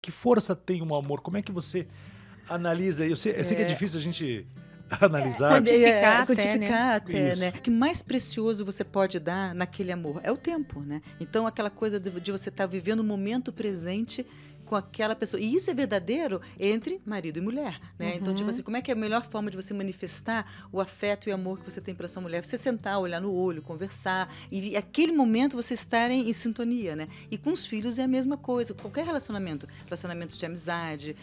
Que força tem o amor? Como é que você analisa? Eu sei que é difícil a gente analisar. Quantificar até, né? O que mais precioso você pode dar naquele amor é o tempo, né? Então, aquela coisa de você estar vivendo o momento presente com aquela pessoa. E isso é verdadeiro entre marido e mulher, né? Então, tipo assim, como é que é a melhor forma de você manifestar o afeto e o amor que você tem para sua mulher? Você sentar, olhar no olho, conversar e aquele momento você estarem em sintonia, né? E com os filhos é a mesma coisa. Qualquer relacionamento de amizade,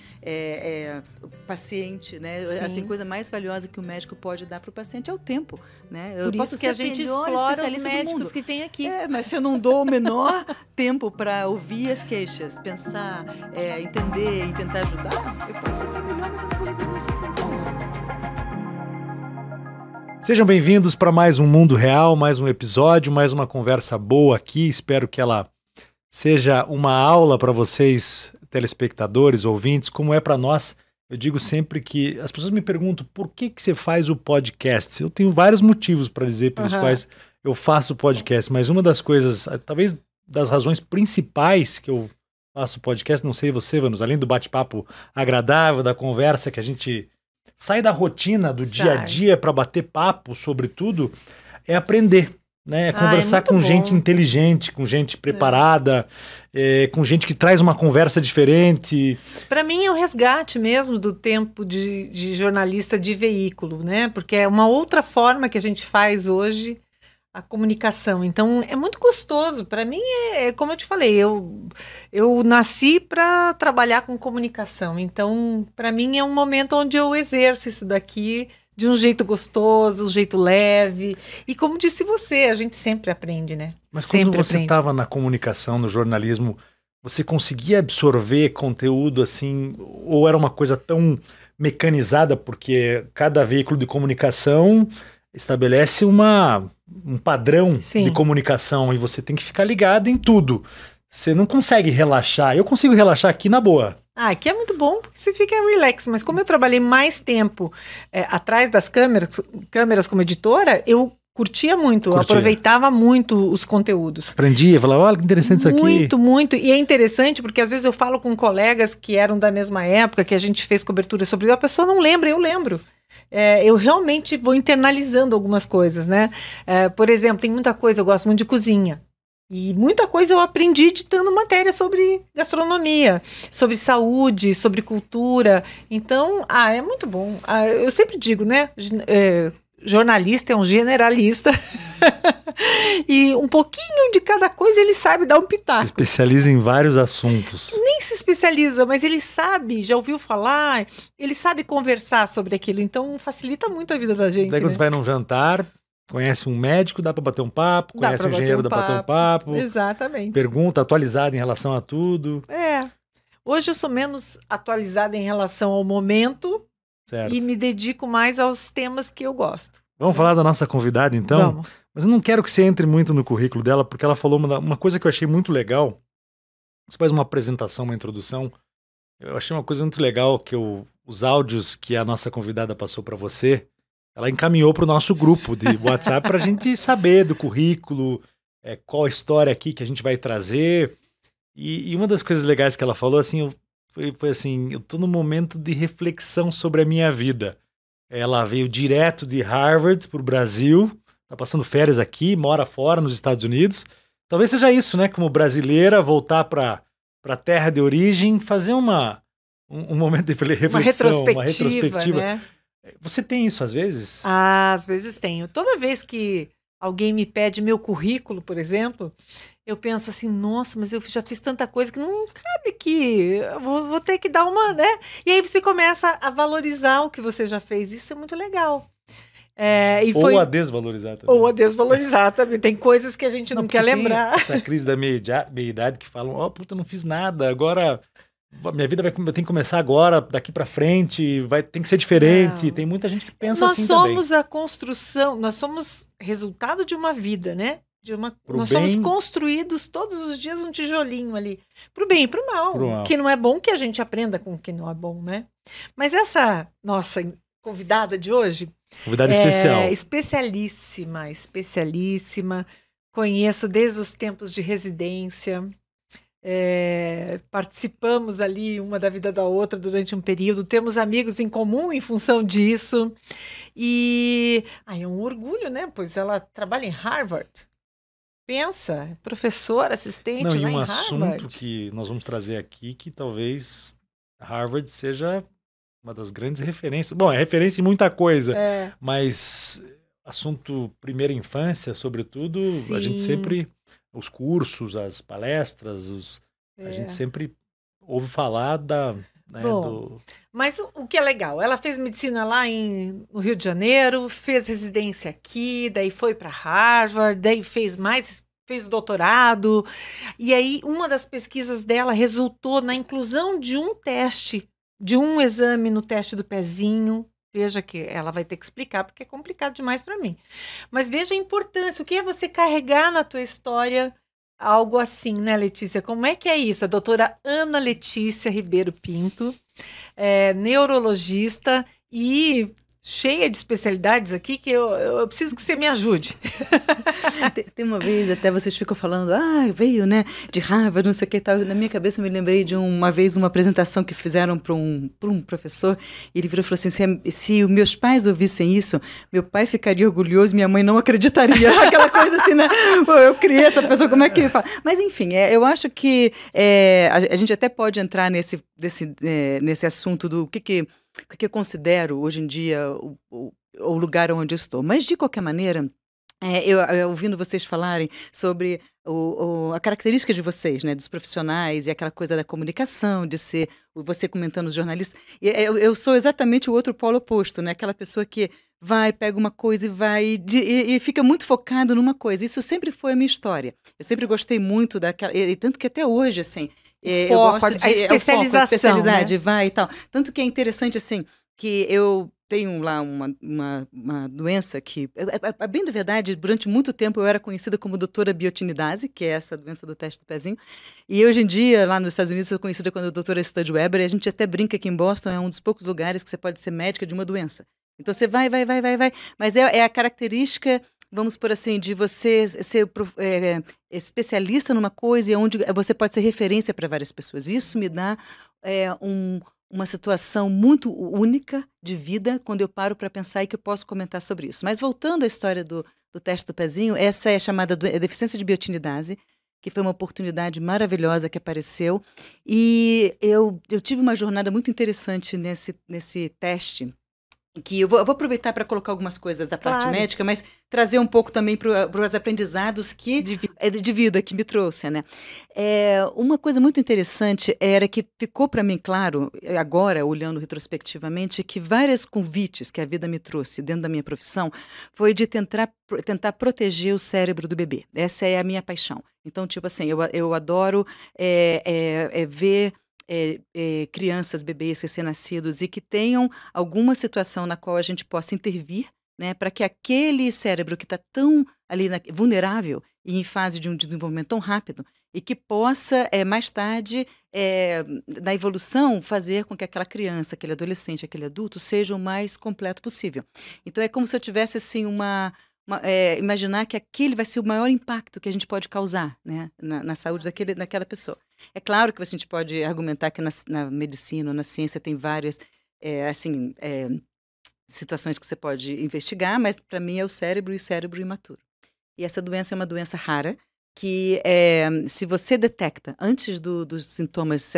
paciente, né? Sim. Assim, coisa mais valiosa que o médico pode dar para o paciente é o tempo, né? Por isso que a gente explora os médicos que vêm aqui. Mas se eu não dou o menor tempo para ouvir as queixas, pensar, entender e tentar ajudar, eu posso ser melhor, mas eu não vou resolver isso aqui. Sejam bem-vindos para mais um Mundo Real, mais um episódio, mais uma conversa boa aqui. Espero que ela seja uma aula para vocês, telespectadores, ouvintes, como é para nós. Eu digo sempre que as pessoas me perguntam por que você faz o podcast. Eu tenho vários motivos para dizer pelos quais eu faço o podcast, mas uma das coisas, talvez das razões principais que eu faço podcast, não sei você, Vanus, além do bate-papo agradável, da conversa que a gente sai da rotina do dia a dia para bater papo sobre tudo, é aprender, né? É conversar com gente inteligente, com gente preparada, com gente que traz uma conversa diferente. Para mim é o resgate mesmo do tempo de jornalista de veículo, né? Porque é uma outra forma que a gente faz hoje a comunicação. Então é muito gostoso. Para mim como eu te falei, eu nasci para trabalhar com comunicação. Então para mim é um momento onde eu exerço isso daqui de um jeito gostoso, um jeito leve. E como disse você, a gente sempre aprende, né? Mas sempre quando você estava na comunicação, no jornalismo, você conseguia absorver conteúdo assim, ou era uma coisa tão mecanizada, porque cada veículo de comunicação estabelece um padrão de comunicação e você tem que ficar ligado em tudo. Você não consegue relaxar. Eu consigo relaxar aqui na boa. Aqui é muito bom porque você fica relax, mas como eu trabalhei mais tempo atrás das câmeras como editora, eu curtia muito, eu aproveitava muito os conteúdos. Aprendia, falava, olha que interessante isso aqui. Muito, muito. E é interessante porque às vezes eu falo com colegas que eram da mesma época, que a gente fez cobertura sobre isso, a pessoa não lembra, eu lembro. Eu realmente vou internalizando algumas coisas, né? Por exemplo, tem muita coisa, eu gosto muito de cozinha. E muita coisa eu aprendi editando matéria sobre gastronomia, sobre saúde, sobre cultura. Então, é muito bom. Eu sempre digo, né? Jornalista é um generalista. E um pouquinho de cada coisa ele sabe dar um pitaco. Se especializa em vários assuntos. Nem se especializa, mas ele sabe, já ouviu falar, ele sabe conversar sobre aquilo. Então, facilita muito a vida da gente. Daí quando você vai num jantar, conhece um médico, dá para bater um papo, conhece um engenheiro, dá para bater um papo. Exatamente. Pergunta atualizada em relação a tudo. Hoje eu sou menos atualizada em relação ao momento e me dedico mais aos temas que eu gosto. Vamos falar da nossa convidada, então? Vamos. Mas eu não quero que você entre muito no currículo dela, porque ela falou uma coisa que eu achei muito legal. Você faz uma apresentação, uma introdução. Eu achei uma coisa muito legal, que os áudios que a nossa convidada passou para você, ela encaminhou para o nosso grupo de WhatsApp para a gente saber do currículo, qual a história aqui que a gente vai trazer. E uma das coisas legais que ela falou, assim, foi assim, eu estou num momento de reflexão sobre a minha vida. Ela veio direto de Harvard para o Brasil, está passando férias aqui, mora fora nos Estados Unidos. Talvez seja isso, né? Como brasileira, voltar para a terra de origem, fazer um momento de reflexão, uma retrospectiva. Né? Você tem isso às vezes? Às vezes tenho. Toda vez que alguém me pede meu currículo, por exemplo, eu penso assim, nossa, mas eu já fiz tanta coisa que não cabe aqui, eu vou ter que dar uma, né? E aí você começa a valorizar o que você já fez, isso é muito legal. Ou a desvalorizar também. Ou a desvalorizar também, tem coisas que a gente não quer lembrar. Essa crise da meia idade que falam, puta, não fiz nada, agora minha vida tem que começar agora, daqui pra frente, tem que ser diferente. Não. Tem muita gente que pensa assim também. Nós somos a construção, nós somos resultado de uma vida, né? Nós somos construídos todos os dias um tijolinho ali. Pro bem e pro mal. O que não é bom, que a gente aprenda com o que não é bom, né? Mas essa nossa convidada de hoje... Convidada especial. Especialíssima. Conheço desde os tempos de residência. participamos ali uma da vida da outra durante um período, temos amigos em comum em função disso. E é um orgulho, né? Pois ela trabalha em Harvard. Pensa, professora, assistente Não, e lá um em assunto Harvard. que nós vamos trazer aqui, que talvez Harvard seja uma das grandes referências. Bom, é referência em muita coisa, mas assunto primeira infância, sobretudo, Sim. a gente sempre, os cursos, as palestras, a gente sempre ouve falar mas o que é legal, ela fez medicina lá no Rio de Janeiro, fez residência aqui, daí foi para Harvard, daí fez doutorado, e aí uma das pesquisas dela resultou na inclusão de um teste, de um exame no teste do pezinho. Veja que ela vai ter que explicar, porque é complicado demais para mim. Mas veja a importância, o que é você carregar na tua história algo assim, né, Letícia? Como é que é isso? A doutora Ana Letícia Ribeiro Pinto, neurologista e cheia de especialidades aqui, que eu preciso que você me ajude. Tem uma vez, até vocês ficam falando, veio, né, de Harvard, não sei o que e tal. Na minha cabeça eu me lembrei de uma vez, uma apresentação que fizeram para um professor, e ele virou e falou assim, se os meus pais ouvissem isso, meu pai ficaria orgulhoso, minha mãe não acreditaria. Aquela coisa assim, né, eu criei essa pessoa, como é que fala? Mas enfim, eu acho que a gente até pode entrar nesse assunto do que eu considero hoje em dia o lugar onde eu estou. Mas, de qualquer maneira, eu ouvindo vocês falarem sobre a característica de vocês, né, dos profissionais e aquela coisa da comunicação, de ser, você comentando os jornalistas, eu sou exatamente o outro polo oposto, né, aquela pessoa que vai, pega uma coisa e fica muito focado numa coisa. Isso sempre foi a minha história. Eu sempre gostei muito daquela, e tanto que até hoje, assim, eu gosto de a especialização, a especialidade, né? Vai e tal. Tanto que é interessante, assim, que eu tenho lá uma doença que, bem da verdade, durante muito tempo eu era conhecida como doutora biotinidase, que é essa doença do teste do pezinho. E hoje em dia, lá nos Estados Unidos, eu sou conhecida como doutora Studweber, e a gente até brinca que em Boston é um dos poucos lugares que você pode ser médica de uma doença. Então você vai. Mas é a característica, vamos por assim, de você ser especialista numa coisa e onde você pode ser referência para várias pessoas. Isso me dá uma situação muito única de vida quando eu paro para pensar e que eu posso comentar sobre isso. Mas voltando à história do teste do pezinho, essa é a chamada deficiência de biotinidase, que foi uma oportunidade maravilhosa que apareceu. E eu tive uma jornada muito interessante nesse teste, que eu vou aproveitar para colocar algumas coisas da parte médica, mas trazer um pouco também para os aprendizados de vida que me trouxe, né? Uma coisa muito interessante era que ficou para mim claro, agora, olhando retrospectivamente, que vários convites que a vida me trouxe dentro da minha profissão foi de tentar proteger o cérebro do bebê. Essa é a minha paixão. Então, tipo assim, eu adoro ver crianças, bebês recém-nascidos e que tenham alguma situação na qual a gente possa intervir, né, para que aquele cérebro que está tão ali vulnerável e em fase de um desenvolvimento tão rápido e que possa, mais tarde, na evolução, fazer com que aquela criança, aquele adolescente, aquele adulto seja o mais completo possível. Então, é como se eu tivesse, assim, imaginar que aquele vai ser o maior impacto que a gente pode causar, né, na saúde daquela pessoa. É claro que a gente pode argumentar que na medicina ou na ciência tem várias situações que você pode investigar, mas para mim é o cérebro e o cérebro imaturo. E essa doença é uma doença rara que, se você detecta antes dos sintomas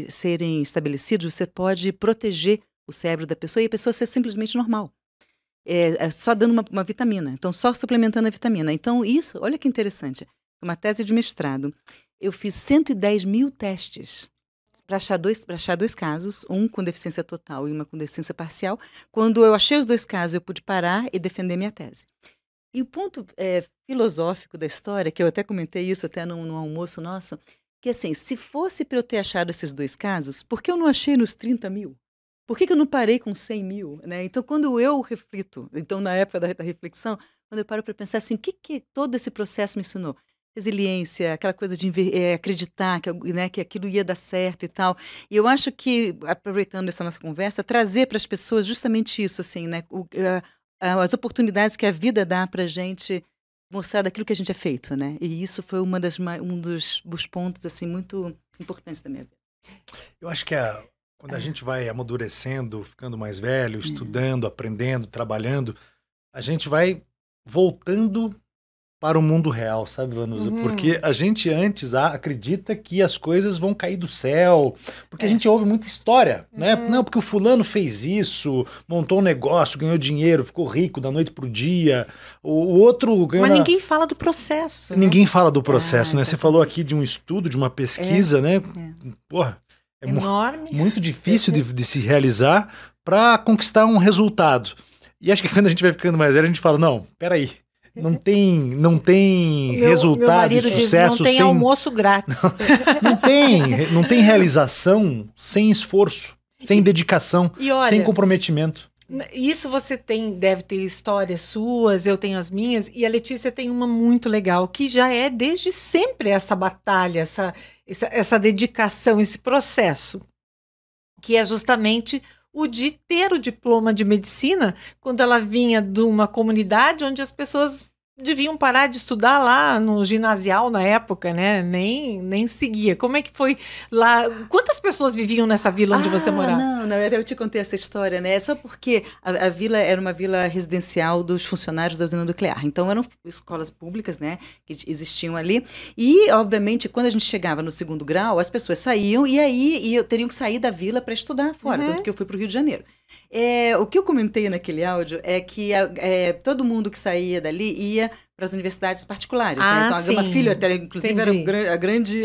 serem estabelecidos, você pode proteger o cérebro da pessoa e a pessoa ser simplesmente normal. Só dando uma vitamina, então só suplementando a vitamina. Então isso, olha que interessante, uma tese de mestrado, eu fiz 110 mil testes para achar dois casos, um com deficiência total e uma com deficiência parcial. Quando eu achei os dois casos, eu pude parar e defender minha tese. E o ponto filosófico da história, que eu até comentei isso até num almoço nosso, que assim, se fosse para eu ter achado esses dois casos, por que eu não achei nos 30 mil? Por que eu não parei com 100 mil? Né? Então, quando eu reflito, na época da reflexão, quando eu paro para pensar assim, o que todo esse processo me ensinou? Resiliência, aquela coisa de acreditar que aquilo ia dar certo e tal. E eu acho que, aproveitando essa nossa conversa, trazer para as pessoas justamente isso, assim, né? As oportunidades que a vida dá para a gente mostrar daquilo que a gente é feito, né? E isso foi um dos pontos, assim, muito importantes da minha vida. Eu acho que quando a gente vai amadurecendo, ficando mais velho, estudando, aprendendo, trabalhando, a gente vai voltando para o mundo real, sabe, Vanusa? Porque a gente antes acredita que as coisas vão cair do céu, porque a gente ouve muita história, né? Não, porque o fulano fez isso, montou um negócio, ganhou dinheiro, ficou rico da noite pro dia, o outro ganhou... Mas ninguém fala do processo. Ninguém fala do processo, né? Você falou aqui de um estudo, de uma pesquisa, né? Porra, é enorme. Muito difícil de se realizar para conquistar um resultado. E acho que quando a gente vai ficando mais velho, a gente fala, não, peraí, não tem resultado e sucesso não tem sem... almoço grátis. Não tem realização sem esforço, sem dedicação, olha, sem comprometimento. Isso você deve ter histórias suas, eu tenho as minhas, e a Letícia tem uma muito legal, que já é desde sempre essa batalha, essa dedicação, esse processo, que é justamente o de ter o diploma de medicina, quando ela vinha de uma comunidade onde as pessoas deviam parar de estudar lá no ginasial na época, né? Nem seguia. Como é que foi lá? Quantas pessoas viviam nessa vila onde você morava? Não, eu te contei essa história, né? É só porque a vila era uma vila residencial dos funcionários da usina nuclear. Então eram escolas públicas, né? Que existiam ali. E, obviamente, quando a gente chegava no segundo grau, as pessoas saíam e aí teriam que sair da vila para estudar fora. Tanto que eu fui para o Rio de Janeiro. O que eu comentei naquele áudio é que todo mundo que saía dali ia para as universidades particulares. Né? Então, a Gama Filho, até, inclusive, era a grande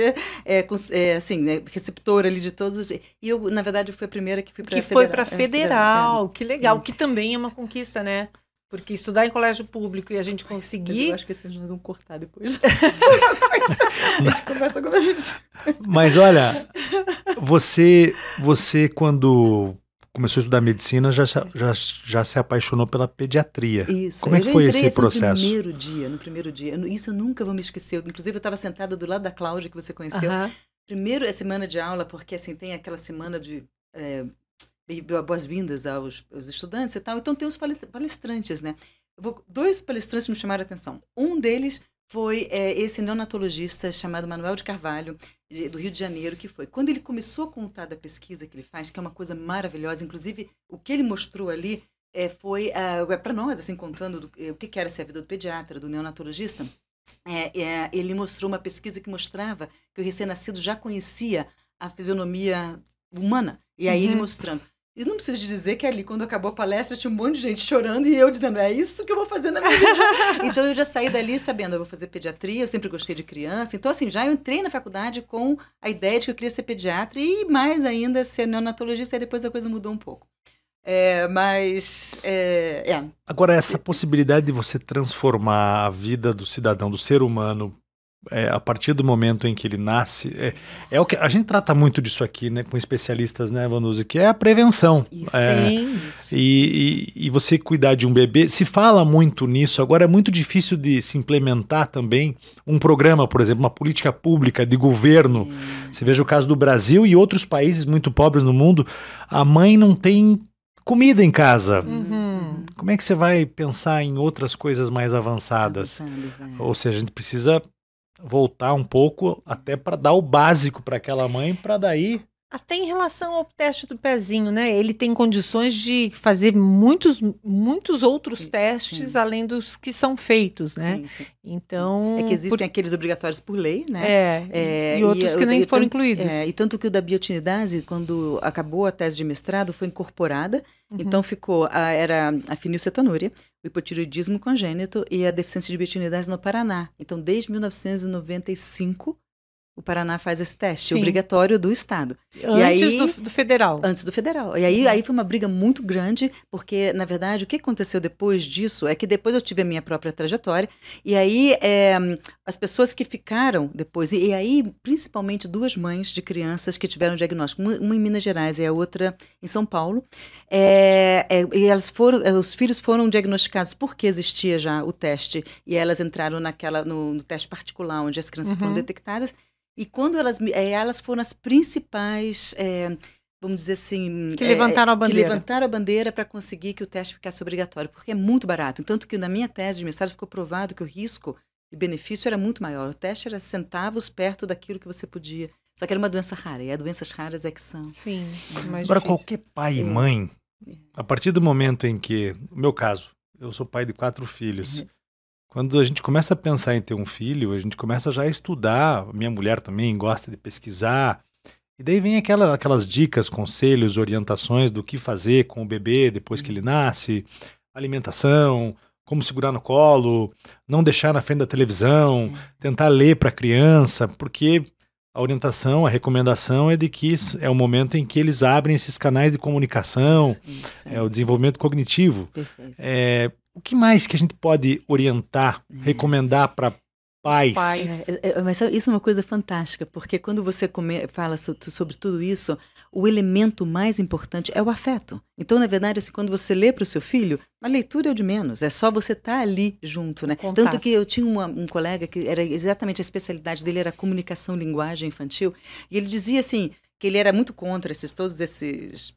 receptora ali de todos os... E eu, na verdade, fui a primeira que fui para a Federal. Foi para a Federal, que legal. Que também é uma conquista, né? Porque estudar em colégio público e a gente conseguir... Eu acho que vocês não vão cortar depois. A gente começa agora. Mas, olha, você quando... começou a estudar medicina, já se apaixonou pela pediatria. Isso. Como é que foi esse processo? No primeiro dia. Isso eu nunca vou me esquecer. Inclusive, eu estava sentada do lado da Cláudia, que você conheceu. Primeiro, a semana de aula, porque assim, tem aquela semana de boas-vindas aos estudantes e tal. Então, tem os palestrantes, né? Dois palestrantes me chamaram a atenção. Um deles foi esse neonatologista chamado Manuel de Carvalho, do Rio de Janeiro, que foi. Quando ele começou a contar da pesquisa que ele faz, que é uma coisa maravilhosa, inclusive o que ele mostrou ali foi, para nós, assim, contando o que era essa vida do pediatra, do neonatologista, ele mostrou uma pesquisa que mostrava que o recém-nascido já conhecia a fisionomia humana. E aí ele mostrando. E não preciso dizer que ali, quando acabou a palestra, tinha um monte de gente chorando e eu dizendo, é isso que eu vou fazer na minha vida. Então, eu já saí dali sabendo, eu vou fazer pediatria, eu sempre gostei de criança. Então, assim, já eu entrei na faculdade com a ideia de que eu queria ser pediatra e mais ainda ser neonatologista, e depois a coisa mudou um pouco. Agora, essa possibilidade de você transformar a vida do cidadão, do ser humano, a partir do momento em que ele nasce, o que a gente trata muito disso aqui, né, com especialistas, né, Vanusa, que é a prevenção. Isso. Isso. E você cuidar de um bebê, se fala muito nisso, agora é muito difícil de se implementar também um programa, por exemplo, uma política pública de governo. Você veja o caso do Brasil e outros países muito pobres no mundo, a mãe não tem comida em casa. Como é que você vai pensar em outras coisas mais avançadas? Ou seja, a gente precisa voltar um pouco até para dar o básico para aquela mãe, para daí... Até em relação ao teste do pezinho, né? Ele tem condições de fazer muitos outros testes além dos que são feitos, né? Sim. Então... É que existem aqueles obrigatórios por lei, né? E outros que nem foram incluídos. E tanto que o da biotinidase, quando acabou a tese de mestrado, foi incorporada. Então ficou, era a fenilcetonúria, o hipotireoidismo congênito e a deficiência de biotinidase no Paraná. Então, desde 1995... o Paraná faz esse teste obrigatório do Estado. Antes do federal. Antes do federal. E aí foi uma briga muito grande, porque, na verdade, o que aconteceu depois disso é que depois eu tive a minha própria trajetória, e aí as pessoas que ficaram depois, e aí principalmente duas mães de crianças que tiveram diagnóstico, uma em Minas Gerais e a outra em São Paulo, e os filhos foram diagnosticados porque existia já o teste, e elas entraram no teste particular, onde as crianças foram detectadas. E quando elas foram as principais vamos dizer assim... Que levantaram a bandeira. Que levantaram a bandeira para conseguir que o teste ficasse obrigatório, porque é muito barato. Tanto que na minha tese de mestrado ficou provado que o risco e benefício era muito maior. O teste era centavos perto daquilo que você podia. Só que era uma doença rara, e as doenças raras é que são... Sim, mais Agora, difícil. qualquer pai e mãe, a partir do momento em que... No meu caso, eu sou pai de 4 filhos. Quando a gente começa a pensar em ter um filho, a gente começa já a estudar. Minha mulher também gosta de pesquisar. E daí vem aquelas dicas, conselhos, orientações do que fazer com o bebê depois que ele nasce, alimentação, como segurar no colo, não deixar na frente da televisão, tentar ler para a criança, porque a orientação, a recomendação é de que é o momento em que eles abrem esses canais de comunicação, o desenvolvimento cognitivo. Perfeito. O que mais que a gente pode orientar, recomendar para pais? Mas isso é uma coisa fantástica, porque quando você fala sobre tudo isso, o elemento mais importante é o afeto. Então, na verdade, assim, quando você lê para o seu filho, a leitura é o de menos, é só você estar ali junto, né? Tanto que eu tinha um colega que era exatamente a especialidade dele era comunicação linguagem infantil, e ele dizia assim, que ele era muito contra todos esses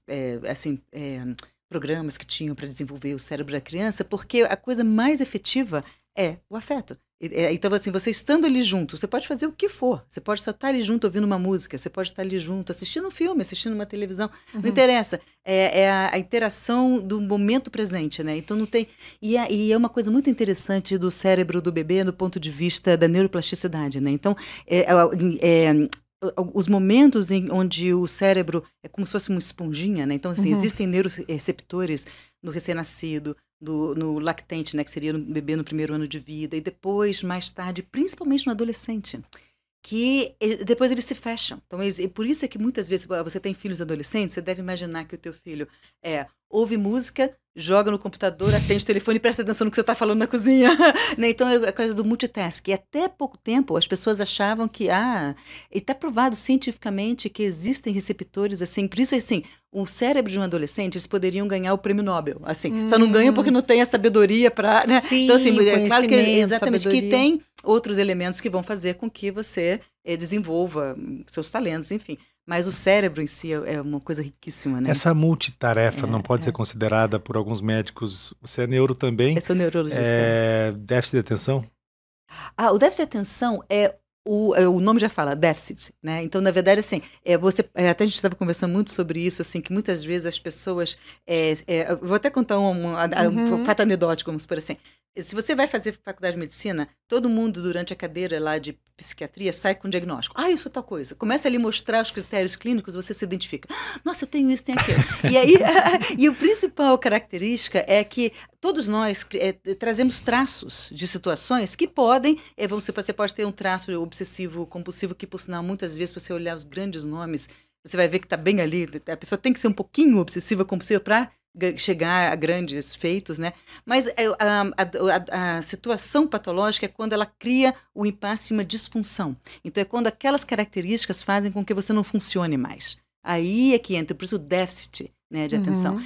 programas que tinham para desenvolver o cérebro da criança, porque a coisa mais efetiva é o afeto. Então, assim, você estando ali junto, você pode fazer o que for. Você pode só estar ali junto ouvindo uma música, você pode estar ali junto assistindo um filme, assistindo uma televisão. Não interessa. É a interação do momento presente, né? Então, não tem... E é uma coisa muito interessante do cérebro do bebê do ponto de vista da neuroplasticidade, né? Então, os momentos onde o cérebro é como se fosse uma esponjinha, né? Então, assim, existem neuroreceptores no recém-nascido, no lactente, né? Que seria no bebê no primeiro ano de vida, e depois, mais tarde, principalmente no adolescente, que depois eles se fecham. Então, por isso é que muitas vezes você tem filhos adolescentes, você deve imaginar que o teu filho ouve música, joga no computador, atende o telefone e presta atenção no que você está falando na cozinha. Né? Então, é a coisa do multitasking. E até pouco tempo, as pessoas achavam que, e está provado cientificamente que existem receptores, assim, por isso, assim, o cérebro de um adolescente, eles poderiam ganhar o prêmio Nobel, assim, só não ganham porque não tem a sabedoria para, né? Sim, então, assim, é claro que exatamente sabedoria. Que tem outros elementos que vão fazer com que você desenvolva seus talentos, enfim. Mas o cérebro em si é uma coisa riquíssima, né? Essa multitarefa não pode ser considerada por alguns médicos. Você é neuro também? Eu sou neurologista. Déficit de atenção? O déficit de atenção o nome já fala, déficit, né? Então, na verdade, assim, até a gente estava conversando muito sobre isso, assim, que muitas vezes as pessoas... vou até contar um fato anedótico, vamos supor assim. Se você vai fazer faculdade de medicina, todo mundo, durante a cadeira lá de psiquiatria, sai com um diagnóstico. Eu sou tal coisa. Começa ali a mostrar os critérios clínicos, você se identifica. Nossa, eu tenho isso, tenho aquilo. E aí, e a principal característica é que todos nós trazemos traços de situações que podem... você pode ter um traço obsessivo, compulsivo, que, por sinal, muitas vezes, se você olhar os grandes nomes, você vai ver que está bem ali. A pessoa tem que ser um pouquinho obsessiva, compulsiva para chegar a grandes feitos, né? Mas a situação patológica é quando ela cria o impasse e uma disfunção. Então, é quando aquelas características fazem com que você não funcione mais. Aí é que entra, por isso o déficit, né, de atenção.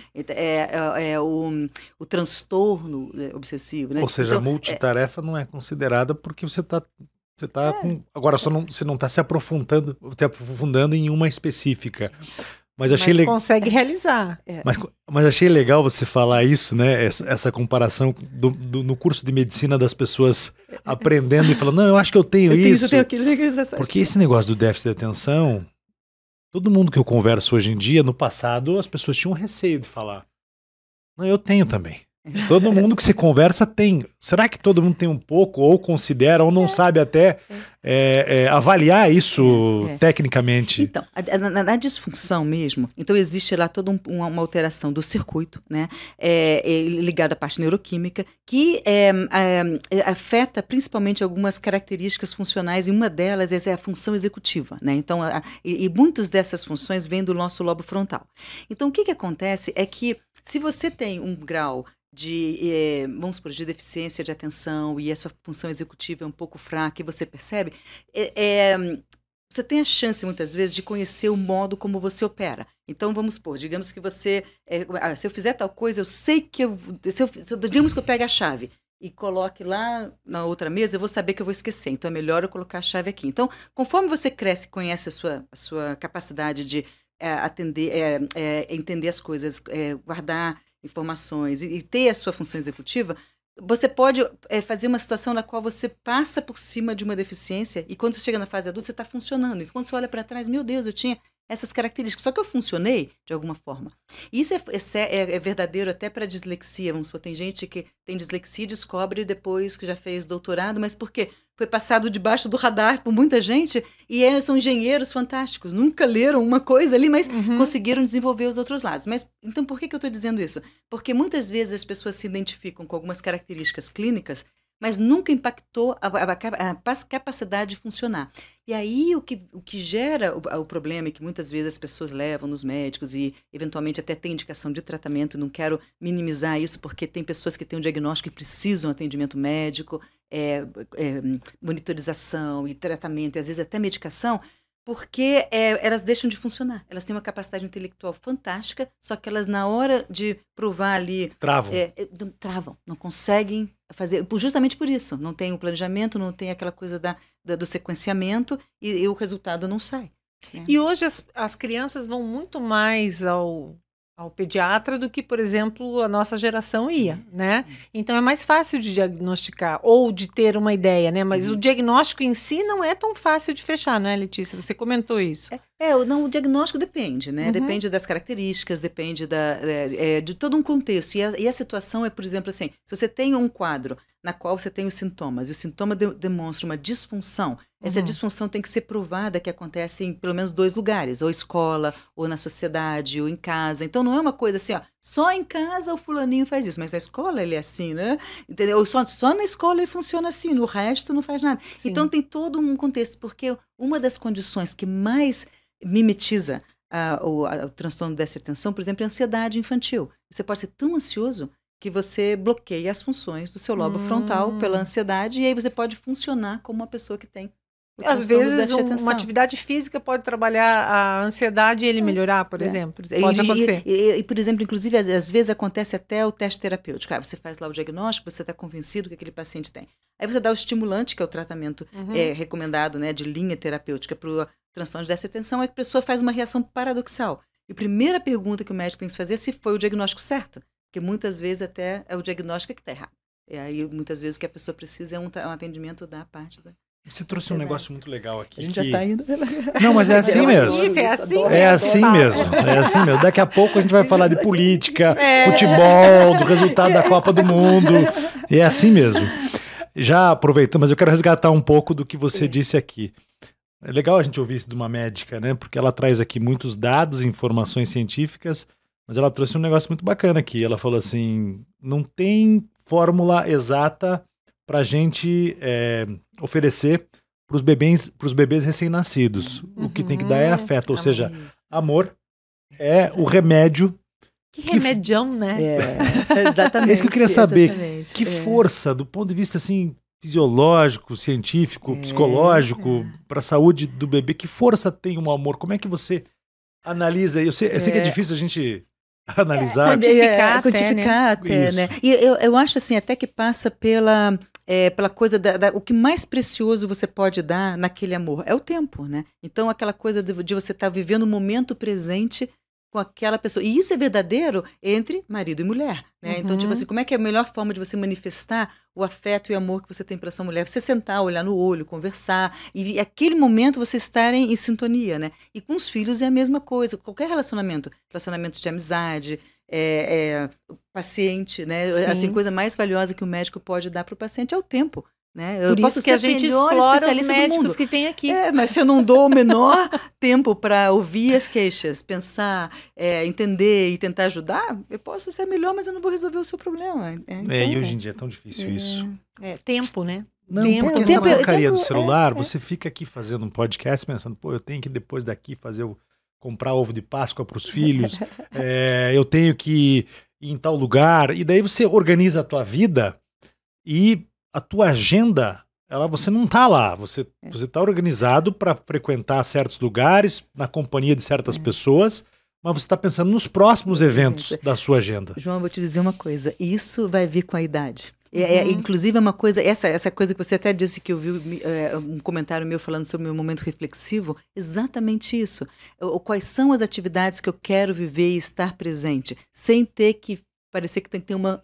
O transtorno obsessivo, né? Ou seja, então, a multitarefa não é considerada porque você está agora você não está se aprofundando em uma específica. Mas consegue realizar. Mas achei legal você falar isso, né? Essa comparação no curso de medicina das pessoas aprendendo e falando, não, eu acho que eu tenho isso. Eu tenho aquilo. Porque esse negócio do déficit de atenção, todo mundo que eu converso hoje em dia, no passado, as pessoas tinham receio de falar. Não, eu tenho também. Todo mundo que você conversa tem. Será que todo mundo tem um pouco, ou considera, ou não sabe até avaliar isso tecnicamente? Então, na disfunção mesmo, então existe lá toda uma alteração do circuito, né, ligada à parte neuroquímica, que afeta principalmente algumas características funcionais, e uma delas é a função executiva, né? Então, e muitas dessas funções vêm do nosso lobo frontal. Então, o que acontece é que se você tem um grau vamos supor, de deficiência de atenção e a sua função executiva é um pouco fraca e você percebe, você tem a chance muitas vezes de conhecer o modo como você opera. Então, vamos supor, digamos que você, se eu fizer tal coisa, eu sei que digamos que eu pegue a chave e coloque lá na outra mesa, eu vou saber que eu vou esquecer. Então, é melhor eu colocar a chave aqui. Então, conforme você cresce e conhece a sua capacidade de entender as coisas, guardar informações e ter a sua função executiva, você pode fazer uma situação na qual você passa por cima de uma deficiência e quando você chega na fase adulta, você está funcionando. E quando você olha para trás, meu Deus, eu tinha essas características, só que eu funcionei de alguma forma. Isso é verdadeiro até para dislexia. Vamos supor, tem gente que tem dislexia e descobre depois que já fez doutorado, mas por quê? Foi passado debaixo do radar por muita gente e eles são engenheiros fantásticos, nunca leram uma coisa ali, mas conseguiram desenvolver os outros lados. Mas então por que eu estou dizendo isso? Porque muitas vezes as pessoas se identificam com algumas características clínicas, mas nunca impactou a capacidade de funcionar. E aí o que gera o problema, e que muitas vezes as pessoas levam nos médicos e eventualmente até tem indicação de tratamento, não quero minimizar isso, porque tem pessoas que têm um diagnóstico e precisam de atendimento médico, monitorização e tratamento, e às vezes até medicação, porque elas deixam de funcionar. Elas têm uma capacidade intelectual fantástica, só que elas, na hora de provar ali... Travam, não conseguem fazer, justamente por isso. Não tem o planejamento, não tem aquela coisa do sequenciamento e o resultado não sai. E hoje as crianças vão muito mais ao pediatra do que, por exemplo, a nossa geração ia, né? Então é mais fácil de diagnosticar ou de ter uma ideia, né? Mas o diagnóstico em si não é tão fácil de fechar, não é, Letícia? Você comentou isso. O diagnóstico depende, né? Depende das características, depende de todo um contexto. E a situação é, por exemplo, assim, se você tem um quadro na qual você tem os sintomas, e o sintoma demonstra uma disfunção, essa disfunção tem que ser provada que acontece em pelo menos 2 lugares, ou escola, ou na sociedade, ou em casa. Então não é uma coisa assim, só em casa o fulaninho faz isso, mas na escola ele é assim, né? Entendeu? Só na escola ele funciona assim, no resto não faz nada. Sim. Então tem todo um contexto, porque uma das condições que mais mimetiza o transtorno de déficit de atenção, por exemplo, é a ansiedade infantil. Você pode ser tão ansioso que você bloqueia as funções do seu lobo frontal pela ansiedade, e aí você pode funcionar como uma pessoa que tem o às vezes uma atividade física pode trabalhar a ansiedade e ele melhorar, por exemplo. Pode acontecer. E, por exemplo, inclusive, às vezes acontece até o teste terapêutico. Você faz lá o diagnóstico, você está convencido que aquele paciente tem. Aí você dá o estimulante, que é o tratamento recomendado, né, de linha terapêutica para o transtorno de déficit de atenção, é que a pessoa faz uma reação paradoxal. E a primeira pergunta que o médico tem que fazer é se foi o diagnóstico certo. Porque muitas vezes até é o diagnóstico que está errado. E aí, muitas vezes, o que a pessoa precisa é um atendimento da parte da... Você trouxe um negócio muito legal aqui. A gente já está indo. Não, mas é assim mesmo. Isso, é assim mesmo. É assim mesmo. É assim mesmo. Daqui a pouco a gente vai falar de política, futebol, do resultado da Copa do Mundo. E é assim mesmo. Já aproveitando, mas eu quero resgatar um pouco do que você disse aqui. É legal a gente ouvir isso de uma médica, né? Porque ela traz aqui muitos dados, informações científicas, mas ela trouxe um negócio muito bacana aqui. Ela falou assim, não tem fórmula exata para a gente oferecer para os bebês recém-nascidos. O que tem que dar é afeto, ou seja, amor é o remédio. Que remedião, né? Exatamente. É isso que eu queria saber. Que força, do ponto de vista assim, fisiológico, científico, psicológico, para a saúde do bebê, que força tem um amor? Como é que você analisa? Eu sei que é difícil a gente analisar. Quantificar até, né? E eu acho assim, até que passa pela coisa o que mais precioso você pode dar naquele amor é o tempo, né? Então aquela coisa de você estar vivendo o momento presente com aquela pessoa. E isso é verdadeiro entre marido e mulher, né? Então, tipo assim, como é que é a melhor forma de você manifestar o afeto e o amor que você tem pela sua mulher? Você sentar, olhar no olho, conversar, e aquele momento você estarem em sintonia, né? E com os filhos é a mesma coisa. Qualquer relacionamento de amizade, paciente, né? Sim. Assim, coisa mais valiosa que o médico pode dar para o paciente é o tempo. Né? Por isso que a gente explora os médicos que vêm aqui. Mas se eu não dou o menor tempo para ouvir as queixas, pensar, entender e tentar ajudar, eu posso ser melhor, mas eu não vou resolver o seu problema. E hoje em dia é tão difícil isso. Tempo, né? Não, porque essa porcaria do celular, você fica aqui fazendo um podcast pensando, eu tenho que depois daqui comprar ovo de Páscoa para os filhos, eu tenho que ir em tal lugar, e daí você organiza a tua vida e a tua agenda, você não está lá, você está organizado para frequentar certos lugares, na companhia de certas pessoas, mas você está pensando nos próximos eventos da sua agenda. João, eu vou te dizer uma coisa, isso vai vir com a idade. Inclusive, é uma coisa, essa coisa que você até disse que eu vi um comentário meu falando sobre o meu momento reflexivo, exatamente isso. Quais são as atividades que eu quero viver e estar presente, sem ter que parecer que tem que ter uma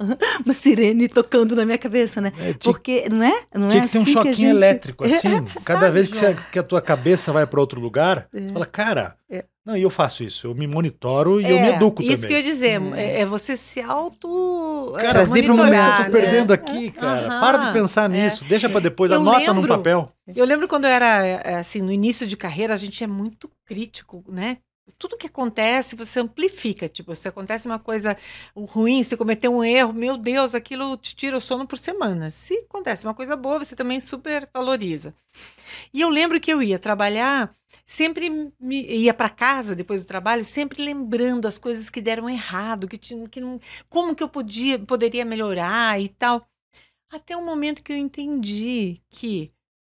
sirene tocando na minha cabeça, né? Porque, não é? Tinha que ter um choquinho elétrico, assim. Cada vez que a tua cabeça vai para outro lugar, você fala, cara... Não, e eu faço isso, eu me monitoro e eu me educo também. Isso que eu ia dizer, é você se auto... Cara, trazer para o momento que eu tô perdendo aqui, cara. Para de pensar nisso, deixa para depois, anota num papel. Eu lembro quando eu era, assim, no início de carreira, a gente é muito crítico, né? Tudo que acontece, você amplifica. Tipo, se acontece uma coisa ruim, se cometer um erro, meu Deus, aquilo te tira o sono por semana. Se acontece uma coisa boa, você também super valoriza. E eu lembro que eu ia trabalhar, sempre ia para casa depois do trabalho, sempre lembrando as coisas que deram errado, como que eu poderia melhorar e tal. Até o momento que eu entendi que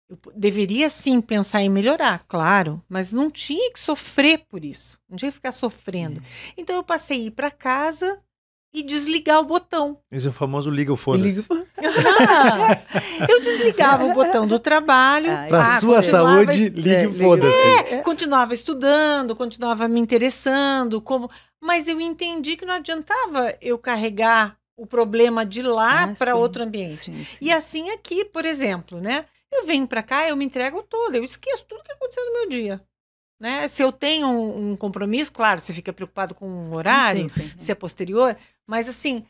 eu deveria sim pensar em melhorar, claro, mas não tinha que sofrer por isso, não tinha que ficar sofrendo. Então eu passei a ir para casa e desligar o botão. Esse é o famoso liga o foda-se. Eu desligava o botão do trabalho. Para sua saúde, liga o foda-se. Continuava estudando, continuava me interessando, mas eu entendi que não adiantava eu carregar o problema de lá para outro ambiente. Sim. E assim aqui, por exemplo, né? Eu venho para cá, eu me entrego toda, eu esqueço tudo que aconteceu no meu dia. Né? Se eu tenho um compromisso, claro, você fica preocupado com o horário, se é posterior, mas assim,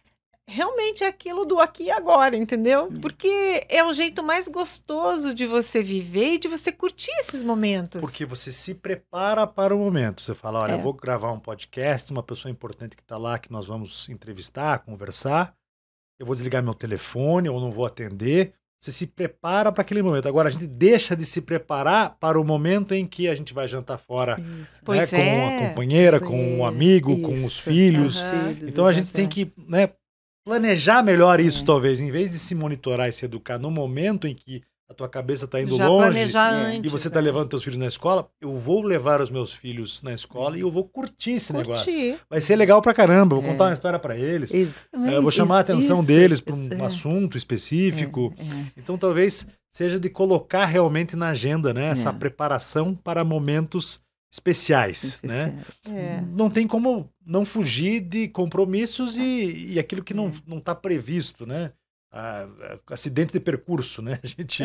realmente é aquilo do aqui e agora, entendeu? Porque é o jeito mais gostoso de você viver e de você curtir esses momentos. Porque você se prepara para o momento. Você fala, olha, eu vou gravar um podcast, uma pessoa importante que está lá, que nós vamos entrevistar, conversar, eu vou desligar meu telefone ou não vou atender. Você se prepara para aquele momento. Agora, a gente deixa de se preparar para o momento em que a gente vai jantar fora, né? Com a companheira, com um amigo, com os filhos. Então, a gente tem que, né, planejar melhor isso, talvez. Em vez de se monitorar e se educar no momento em que a tua cabeça está indo longe antes, e você está levando teus filhos na escola, eu vou levar os meus filhos na escola e eu vou curtir esse negócio. Vai ser legal pra caramba, vou contar uma história para eles. Eu vou chamar a atenção deles para um assunto específico. Então talvez seja de colocar realmente na agenda, né, essa preparação para momentos especiais. Né? Não tem como não fugir de compromissos e aquilo que não está previsto, né? Acidente de percurso, né? A gente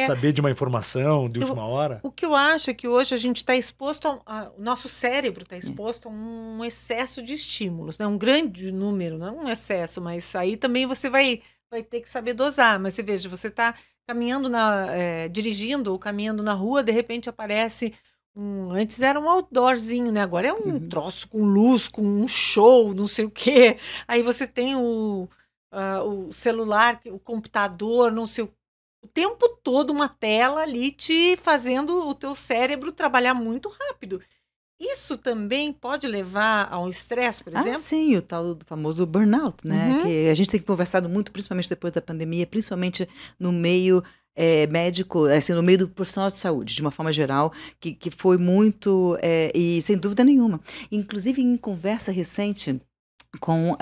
saber de uma informação de última hora. O que eu acho é que hoje a gente está exposto, o nosso cérebro está exposto a um excesso de estímulos, né? Um grande número, não um excesso, mas aí também você vai ter que saber dosar. Mas você veja, você está caminhando, dirigindo ou caminhando na rua, de repente aparece antes era um outdoorzinho, né? Agora é um troço com luz, com um show, não sei o quê. Aí você tem o celular, o computador, não sei o tempo todo uma tela ali te fazendo o teu cérebro trabalhar muito rápido. Isso também pode levar ao estresse, por exemplo? Sim, o tal do famoso burnout, né? Que a gente tem conversado muito, principalmente depois da pandemia, principalmente no meio médico, assim, no meio do profissional de saúde, de uma forma geral, que foi muito, e sem dúvida nenhuma. Inclusive, em conversa recente com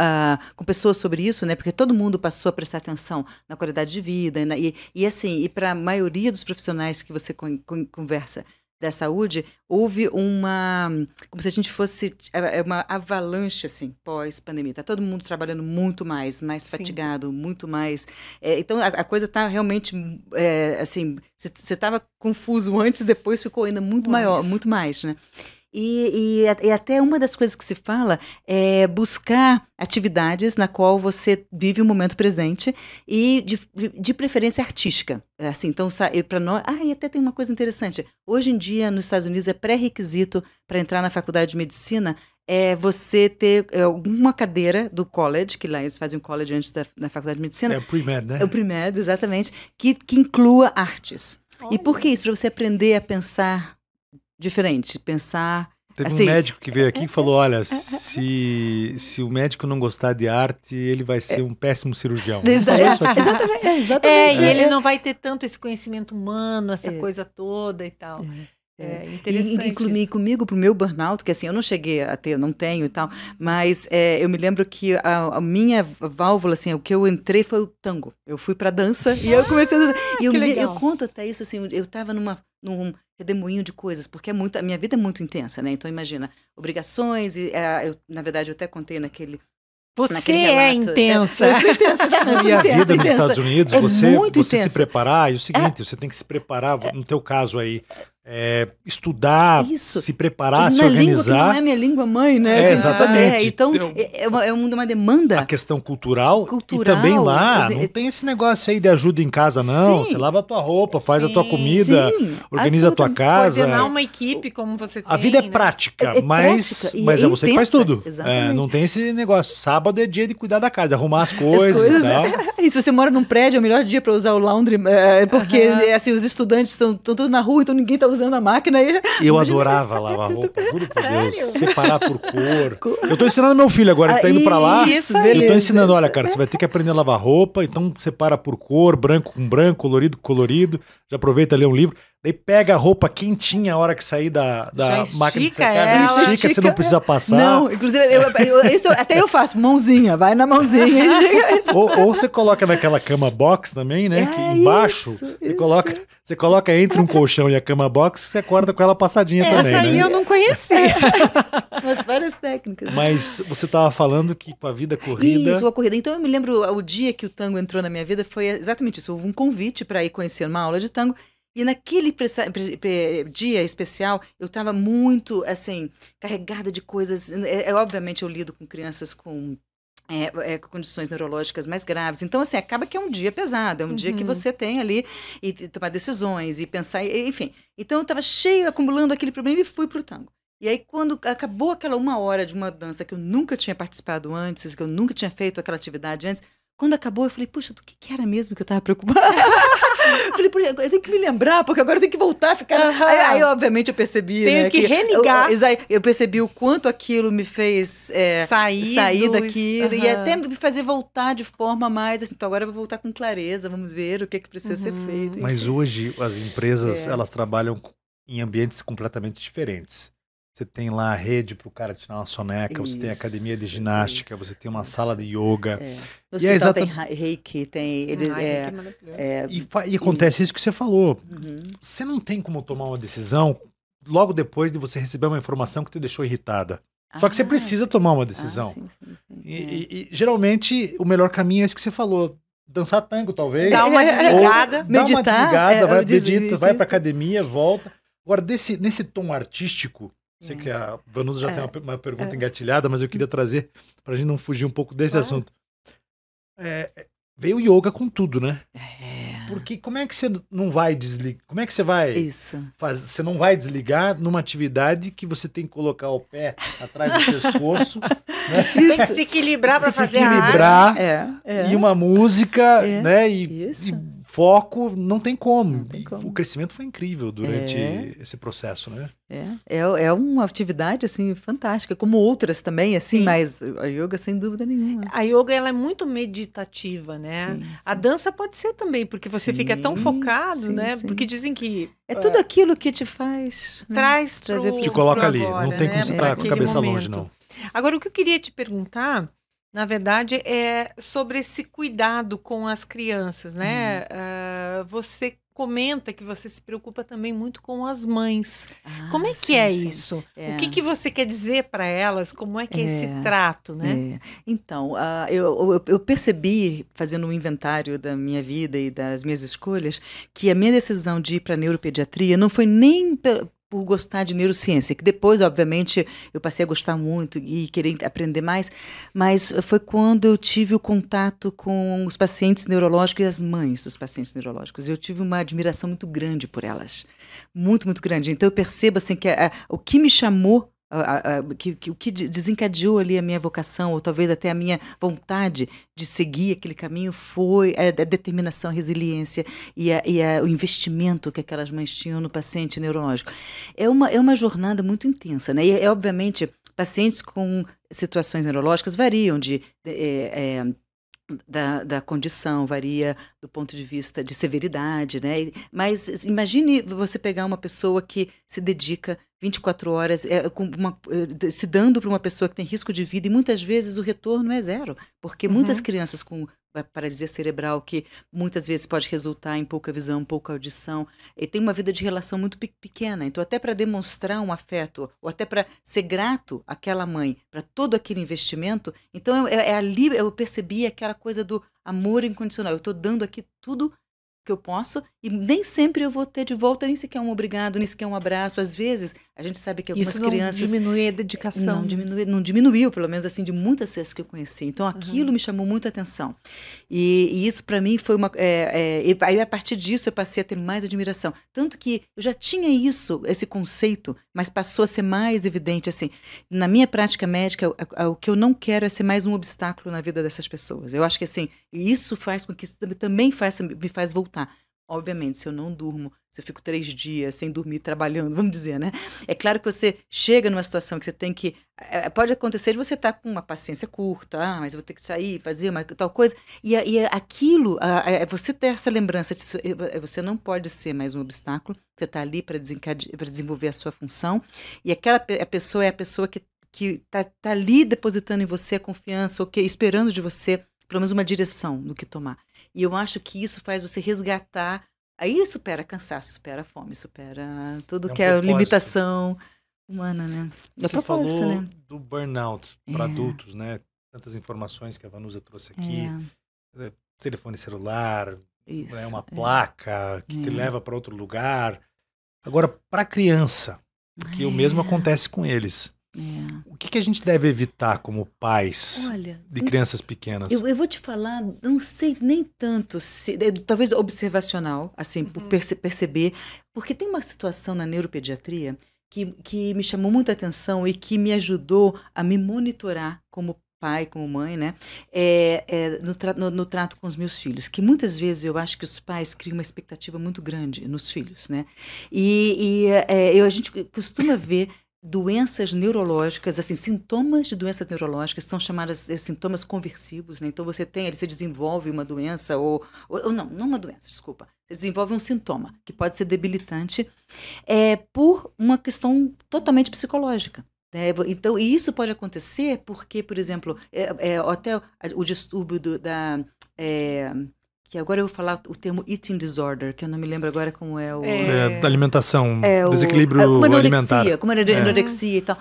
pessoas sobre isso, né? Porque todo mundo passou a prestar atenção na qualidade de vida, né? E para a maioria dos profissionais que você conversa da saúde, houve como se a gente fosse uma avalanche, assim, pós-pandemia. Tá todo mundo trabalhando muito mais fatigado, muito mais. Então, a coisa tá realmente, assim, você estava confuso antes, depois ficou ainda muito maior, muito mais, né? E até uma das coisas que se fala é buscar atividades na qual você vive o momento presente e de preferência artística. Assim, então, para nós... e até tem uma coisa interessante. Hoje em dia, nos Estados Unidos, é pré-requisito para entrar na faculdade de medicina você ter alguma cadeira do college, que lá eles fazem o college antes da faculdade de medicina. É o pre-med, né? É o pre-med, exatamente. Que inclua artes. E por que isso? Para você aprender a pensar diferente, pensar... Teve um médico que veio aqui e falou, olha, se o médico não gostar de arte, ele vai ser um péssimo cirurgião. Exatamente. E ele não vai ter tanto esse conhecimento humano, essa coisa toda e tal. Interessante. E comigo, pro meu burnout, que assim, eu não cheguei a ter, eu não tenho e tal, mas eu me lembro que a minha válvula, assim, o que eu entrei foi o tango. Eu fui pra dança e eu comecei a dançar. E eu conto até isso, assim, eu tava num redemoinho de coisas, porque a minha vida é muito intensa, né? Então, imagina, obrigações, na verdade, eu até contei naquele é intensa. Eu sou intensa, sabe? Eu sou E a intensa, vida nos intensa. Estados Unidos, muito você se intenso. preparar, e o seguinte, você tem que se preparar, no teu caso aí, estudar, se preparar, se organizar. Língua que não é minha língua mãe, né? Exatamente. Então, é uma demanda. A questão cultural. E também lá, não tem esse negócio aí de ajuda em casa, não. Sim. Você lava a tua roupa, faz a tua comida, organiza a tua casa. Coordenar uma equipe como você tem. A vida é prática, mas é você que faz tudo. Não tem esse negócio. Sábado é dia de cuidar da casa, arrumar as coisas e tal. E se você mora num prédio, é o melhor dia para usar o laundry, porque assim, os estudantes estão todos na rua, então ninguém está usando a máquina aí. Eu adorava lavar roupa, juro por Deus. Separar por cor. Eu tô ensinando meu filho agora, que tá indo pra lá. Isso, eu tô ensinando, olha, cara, você vai ter que aprender a lavar roupa, então separa por cor, branco com branco, colorido com colorido. Já aproveita ler um livro. Daí pega a roupa quentinha a hora que sair da máquina de secar. Estica, você não precisa passar. Não, inclusive, isso até eu faço, mãozinha, vai na mãozinha. ou você coloca naquela cama box também, né? Que embaixo você coloca entre um colchão e a cama box, você acorda com ela passadinha também. Essa aí eu não conhecia. Mas várias técnicas. Mas você estava falando que com a vida corrida... Isso, a corrida. Então eu me lembro, o dia que o tango entrou na minha vida foi exatamente isso. Houve um convite para ir conhecer uma aula de tango. E naquele dia especial, eu estava muito, assim, carregada de coisas. Obviamente, eu lido com crianças com condições neurológicas mais graves. Então, assim, acaba que é um dia pesado. É um dia que você tem ali e tomar decisões e pensar, enfim. Então, eu estava cheio, acumulando aquele problema e fui para o tango. E aí, quando acabou aquela 1 hora de uma dança que eu nunca tinha participado antes, que eu nunca tinha feito aquela atividade antes, quando acabou, eu falei, puxa, do que era mesmo que eu estava preocupada? Falei, puxa, eu tenho que me lembrar, porque agora eu tenho que voltar a ficar... Aí, obviamente, eu percebi, tenho que religar. Eu percebi o quanto aquilo me fez sair daquilo e até me fazer voltar de forma mais assim, então agora eu vou voltar com clareza, vamos ver o que precisa ser feito. Mas hoje as empresas, elas trabalham em ambientes completamente diferentes. Você tem lá a rede para o cara tirar uma soneca, você tem academia de ginástica, você tem uma sala de yoga. No hospital tem reiki, tem... E acontece isso que você falou. Você não tem como tomar uma decisão logo depois de você receber uma informação que te deixou irritada. Só que você precisa tomar uma decisão. Sim. E geralmente o melhor caminho é isso que você falou. Dançar tango, talvez. Dar uma desligada. Meditar. Vai pra academia, volta. Agora, nesse tom artístico... Sei que a Vanusa já tem uma pergunta engatilhada, mas eu queria trazer, para a gente não fugir um pouco desse assunto. Veio o yoga com tudo, né? Porque como é que você não vai desligar? Como é que você vai fazer? Você não vai desligar numa atividade que você tem que colocar o pé atrás do pescoço, né? Tem que se equilibrar para fazer a arte. E uma música, né? E foco, não tem como. O crescimento foi incrível durante esse processo, né? É uma atividade, assim, fantástica, como outras também, assim, mas a yoga, sem dúvida nenhuma. A yoga, ela é muito meditativa, né? Sim. A dança pode ser também, porque você fica tão focado, né? Sim. Porque dizem que... É tudo aquilo que te faz... trazer te coloca ali, agora, não tem como você estar com a cabeça longe, não. Agora, o que eu queria te perguntar, na verdade, é sobre esse cuidado com as crianças, né? Você comenta que você se preocupa também muito com as mães. Como é que isso? O que você quer dizer para elas? Como é que é esse trato, né? Então, eu percebi, fazendo um inventário da minha vida e das minhas escolhas, que a minha decisão de ir para a neuropediatria não foi nem por gostar de neurociência, que depois, obviamente, eu passei a gostar muito e querer aprender mais, mas foi quando eu tive o contato com os pacientes neurológicos e as mães dos pacientes neurológicos. Eu tive uma admiração muito grande por elas, muito, muito grande. Então, eu percebo assim, que o que me chamou, o que desencadeou ali a minha vocação, ou talvez até a minha vontade de seguir aquele caminho, foi a determinação, a resiliência e o investimento que aquelas mães tinham no paciente neurológico. É uma jornada muito intensa, né? E, obviamente, pacientes com situações neurológicas variam de da condição, varia do ponto de vista de severidade, né? Mas imagine você pegar uma pessoa que se dedica 24 horas se dando para uma pessoa que tem risco de vida, e muitas vezes o retorno é zero, porque muitas crianças com paralisia cerebral, que muitas vezes pode resultar em pouca visão, pouca audição, e tem uma vida de relação muito pequena. Então, até para demonstrar um afeto, ou até para ser grato àquela mãe, para todo aquele investimento, então ali eu percebi aquela coisa do amor incondicional. Eu estou dando aqui tudo que eu posso, e nem sempre eu vou ter de volta nem sequer um obrigado, nem sequer um abraço. Às vezes, a gente sabe que algumas crianças... Isso não diminui a dedicação. Não diminuiu, pelo menos assim, de muitas vezes que eu conheci. Então, aquilo me chamou muita atenção. E isso, para mim, foi uma... aí, a partir disso, eu passei a ter mais admiração. Tanto que eu já tinha esse conceito, mas passou a ser mais evidente, assim. Na minha prática médica, o que eu não quero é ser mais um obstáculo na vida dessas pessoas. Eu acho que, assim, isso faz com que também me faz voltar. Obviamente, se eu não durmo, se eu fico 3 dias sem dormir, trabalhando, vamos dizer, né? É claro que você chega numa situação que você tem que... pode acontecer de você estar com uma paciência curta, mas eu vou ter que sair, fazer uma tal coisa. E aquilo, você ter essa lembrança, você não pode ser mais um obstáculo, você está ali para desenvolver a sua função, e a pessoa é a pessoa que está ali depositando em você a confiança, ou esperando de você, pelo menos uma direção no que tomar. E eu acho que isso faz você resgatar. Aí supera cansaço, supera fome, supera tudo que é limitação humana, né? Você falou do burnout para adultos, né? Tantas informações que a Vanusa trouxe aqui. Telefone celular, uma placa que te leva para outro lugar. Agora, para criança, que o mesmo acontece com eles. O que a gente deve evitar como pais de crianças pequenas? Eu vou te falar, não sei nem tanto, talvez observacional, assim, por perceber, porque tem uma situação na neuropediatria que me chamou muita atenção e que me ajudou a me monitorar como pai, como mãe, né? No trato com os meus filhos, que muitas vezes eu acho que os pais criam uma expectativa muito grande nos filhos, né? A gente costuma ver doenças neurológicas, assim, sintomas de doenças neurológicas são chamadas sintomas conversivos, né? Então você desenvolve uma doença ou não uma doença, desculpa. Você desenvolve um sintoma que pode ser debilitante por uma questão totalmente psicológica. Então, e isso pode acontecer porque, por exemplo, até o distúrbio que agora eu vou falar o termo eating disorder, que eu não me lembro agora como é o... da alimentação, desequilíbrio alimentar. Como anorexia e tal.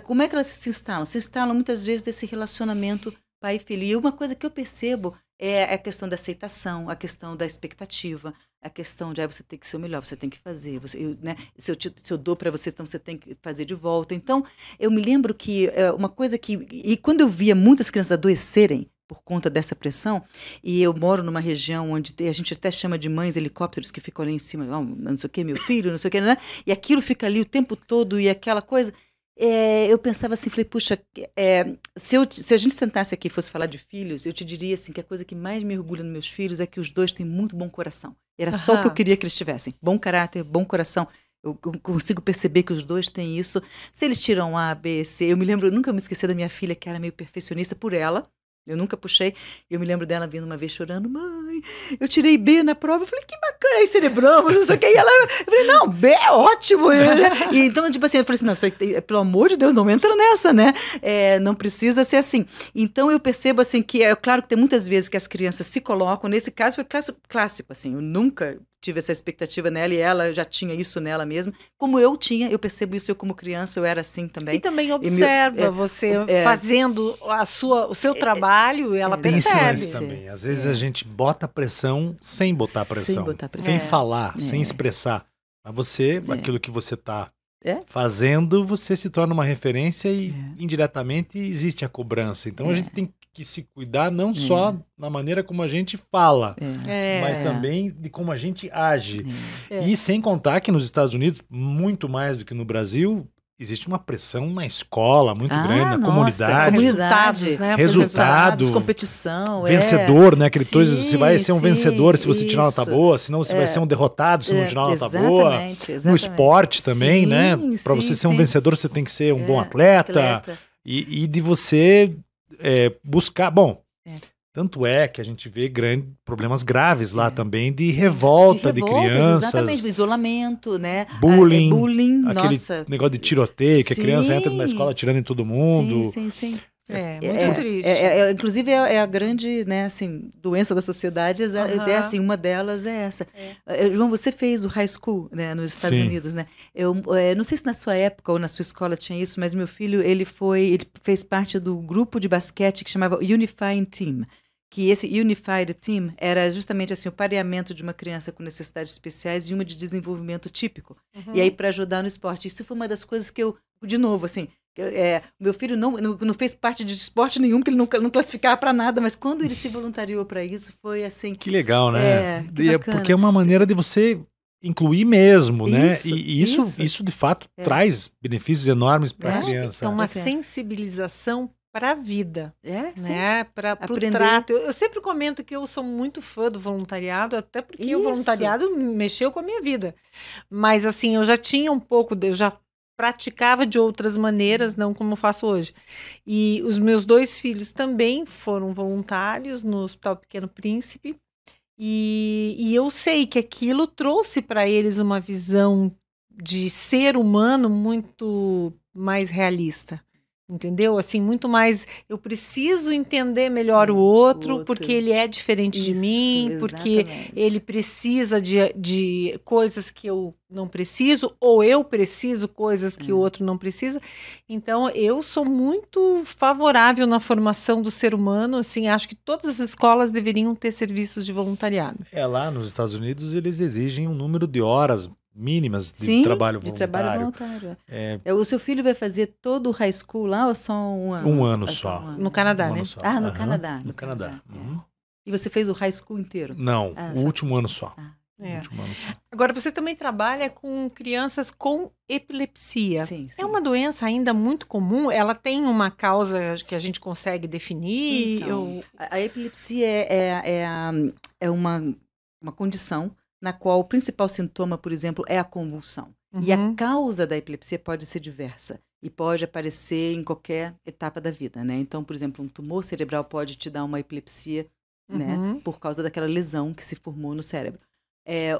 Como é que elas se instalam? Se instalam muitas vezes desse relacionamento pai e filho. E uma coisa que eu percebo é a questão da aceitação, a questão da expectativa, a questão de você tem que ser o melhor, você tem que fazer. Né? Se eu dou para você, então você tem que fazer de volta. Então, eu me lembro que uma coisa que... E quando eu via muitas crianças adoecerem, por conta dessa pressão, e eu moro numa região onde a gente até chama de mães helicópteros que ficam ali em cima, não sei o que, meu filho, não sei o que, né? E aquilo fica ali o tempo todo, e aquela coisa, eu pensava assim, falei, puxa, se a gente sentasse aqui e fosse falar de filhos, eu te diria assim, que a coisa que mais me orgulha nos meus filhos é que os dois têm muito bom coração. Era só o que eu queria que eles tivessem, bom caráter, bom coração. Eu consigo perceber que os dois têm isso. Se eles tiram A, B, C, eu nunca me esqueci da minha filha, que era meio perfeccionista por ela. Eu nunca puxei. Eu me lembro dela vindo uma vez chorando, mãe, eu tirei B na prova. Eu falei, que bacana, aí celebramos, não sei o que. E ela, eu falei, não, B é ótimo. E então, tipo assim, eu falei assim, não, isso aí, pelo amor de Deus, não entra nessa, né? Não precisa ser assim. Então, eu percebo, assim, que é claro que tem muitas vezes que as crianças se colocam, nesse caso foi clássico, assim, eu nunca tive essa expectativa nela e ela já tinha isso nela mesma. Como eu tinha, eu percebo isso, eu como criança, eu era assim também. E também observa você fazendo o seu trabalho e ela percebe. Isso também. Às vezes a gente bota pressão sem botar pressão. Sem falar, sem expressar. Mas aquilo que você está fazendo, você se torna uma referência e indiretamente existe a cobrança. Então a gente tem que se cuidar não só na maneira como a gente fala, mas também de como a gente age. E sem contar que nos Estados Unidos, muito mais do que no Brasil, existe uma pressão na escola muito grande, na comunidade. Resultados, né? Resultados, competição. Vencedor, né? Aquele coisa, você vai ser um vencedor se você tirar nota boa, senão você vai ser um derrotado se não tirar nota boa. Exatamente. No esporte também, né? Para você ser um vencedor, você tem que ser um bom atleta. E de você buscar... Bom, Tanto é que a gente vê problemas graves lá também de revolta de crianças. Exatamente, isolamento, né? Bullying, bullying, aquele negócio de tiroteio, que a criança entra numa escola atirando em todo mundo. Sim. Muito triste. Inclusive, é a grande, né, assim, doença da sociedade, assim, uma delas é essa. João, você fez o high school, né, nos Estados Unidos, né? Eu não sei se na sua época ou na sua escola tinha isso, mas meu filho, ele fez parte do grupo de basquete que chamava Unifying Team. Que esse Unified Team era justamente assim, o pareamento de uma criança com necessidades especiais e uma de desenvolvimento típico. E aí, para ajudar no esporte. Isso foi uma das coisas que eu, de novo, assim, meu filho não fez parte de esporte nenhum, porque ele não classificava para nada, mas quando ele se voluntariou para isso, foi assim... Que legal, né? Porque é uma maneira de você incluir mesmo, né? E isso de fato traz benefícios enormes para a criança. É uma sensibilização para a vida, né? Para o aprender. trato. Eu sempre comento que eu sou muito fã do voluntariado, até porque o voluntariado mexeu com a minha vida. Mas assim, eu já tinha um pouco, eu já praticava de outras maneiras, não como eu faço hoje. E os meus 2 filhos também foram voluntários no Hospital Pequeno Príncipe. E eu sei que aquilo trouxe para eles uma visão de ser humano muito mais realista. Entendeu? Assim, muito mais, eu preciso entender melhor o outro, porque ele é diferente de mim, porque ele precisa de coisas que eu não preciso, ou eu preciso coisas que o outro não precisa. Então, eu sou muito favorável na formação do ser humano, assim, acho que todas as escolas deveriam ter serviços de voluntariado. Lá nos Estados Unidos, eles exigem um número de horas mínimas de trabalho voluntário. O seu filho vai fazer todo o high school lá ou só um ano? Um ano só. No Canadá, né? No Canadá. No Canadá. E você fez o high school inteiro? Não, o último ano só. Agora, você também trabalha com crianças com epilepsia. Sim. É uma doença ainda muito comum? Ela tem uma causa que a gente consegue definir? Então, a epilepsia é uma condição na qual o principal sintoma, por exemplo, é a convulsão. E a causa da epilepsia pode ser diversa e pode aparecer em qualquer etapa da vida, né? Então, por exemplo, um tumor cerebral pode te dar uma epilepsia, né? Por causa daquela lesão que se formou no cérebro.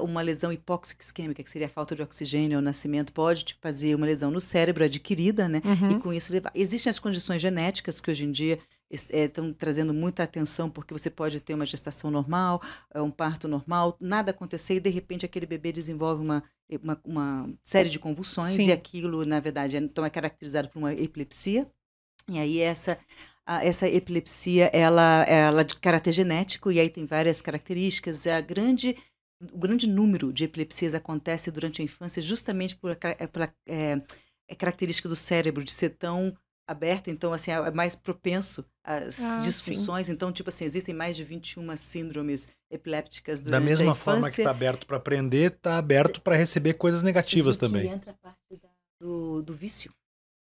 Uma lesão hipóxico-isquêmica, que seria a falta de oxigênio ao nascimento, pode te fazer uma lesão no cérebro adquirida, né? E com isso levar. Existem as condições genéticas que hoje em dia estão trazendo muita atenção, porque você pode ter uma gestação normal, um parto normal, nada acontecer e de repente aquele bebê desenvolve uma série de convulsões e aquilo, na verdade, então é caracterizado por uma epilepsia. E aí essa epilepsia, ela é de caráter genético e aí tem várias características. O grande número de epilepsias acontece durante a infância justamente pela característica do cérebro de ser tão aberto, então assim, é mais propenso às disfunções. Então, tipo assim, existem mais de 21 síndromes epilépticas durante a infância. Da mesma forma que está aberto para aprender, está aberto para receber coisas negativas também. E entra a parte do vício.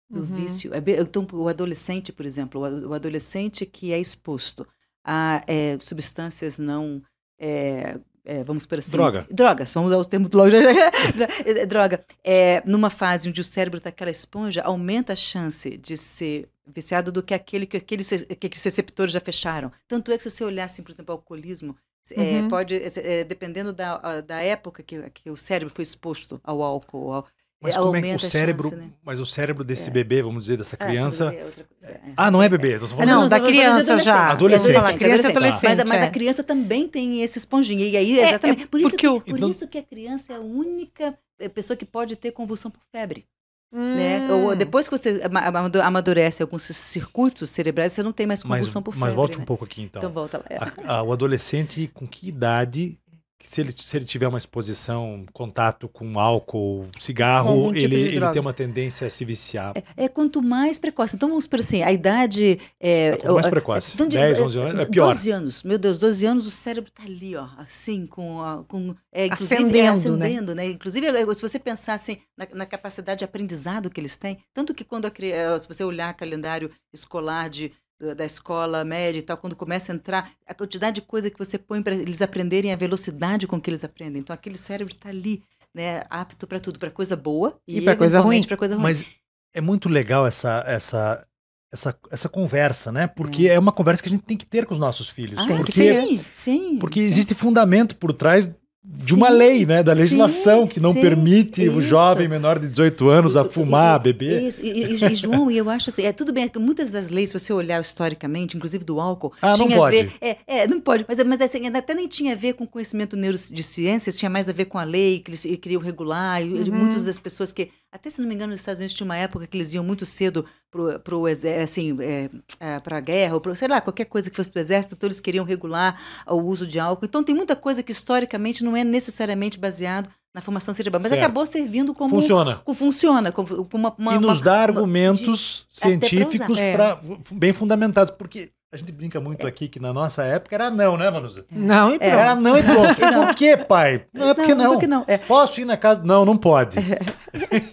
Vício. Então, o adolescente, por exemplo, o adolescente que é exposto a substâncias não... vamos por assim... Drogas, vamos usar os termos droga. Numa fase onde o cérebro está aquela esponja, aumenta a chance de ser viciado do que aqueles receptores já fecharam. Tanto é que se você olhar, assim, por exemplo, o alcoolismo, pode, dependendo da época que o cérebro foi exposto ao álcool, mas como é que o cérebro, chance, né? Mas o cérebro desse bebê, vamos dizer, dessa criança... Bebê é outra coisa, não é bebê. Não, da criança já. Adolescente. Criança e adolescente. Mas a criança também tem esse esponjinho. E aí, exatamente. Por isso que a criança é a única pessoa que pode ter convulsão por febre. Né? Ou depois que você amadurece alguns circuitos cerebrais, você não tem mais convulsão por febre. Mas volte um pouco aqui, então. Então volta lá. O adolescente, com que idade... Se ele tiver uma exposição, contato com álcool, cigarro, ele tem uma tendência a se viciar. Quanto mais precoce. Então, vamos por assim, a idade... Quanto mais precoce. 10, 11 anos, é pior. 12 anos. Meu Deus, 12 anos, o cérebro está ali, ó, assim, acendendo, né? Inclusive, se você pensar assim, na capacidade de aprendizado que eles têm, tanto que quando se você olhar calendário escolar da escola média e tal, quando começa a entrar, a quantidade de coisa que você põe para eles aprenderem, a velocidade com que eles aprendem. Então, aquele cérebro está ali, né, apto para tudo, para coisa boa e para coisa ruim. Pra coisa ruim. Mas é muito legal essa essa conversa, né? Porque é uma conversa que a gente tem que ter com os nossos filhos. Sim. Porque existe fundamento por trás de uma lei, né? Da legislação que não permite o jovem menor de 18 anos a fumar, a beber. Isso. E João, eu acho assim, tudo bem, muitas das leis, se você olhar historicamente, inclusive do álcool, não pode. Não pode, mas assim, até nem tinha a ver com conhecimento de ciências, tinha mais a ver com a lei, que eles queriam regular, e muitas das pessoas que, até se não me engano, nos Estados Unidos tinha uma época que eles iam muito cedo para a guerra, ou sei lá, qualquer coisa que fosse do exército, então eles queriam regular o uso de álcool. Então tem muita coisa que historicamente não é necessariamente baseado na formação cerebral, mas acabou servindo como... Funciona. E nos dá argumentos científicos bem fundamentados, porque a gente brinca muito aqui que na nossa época era não, né, Vanusa? Não e pronto. Era não e pronto. Por quê, pai? Não é porque não. Posso ir na casa? Não pode.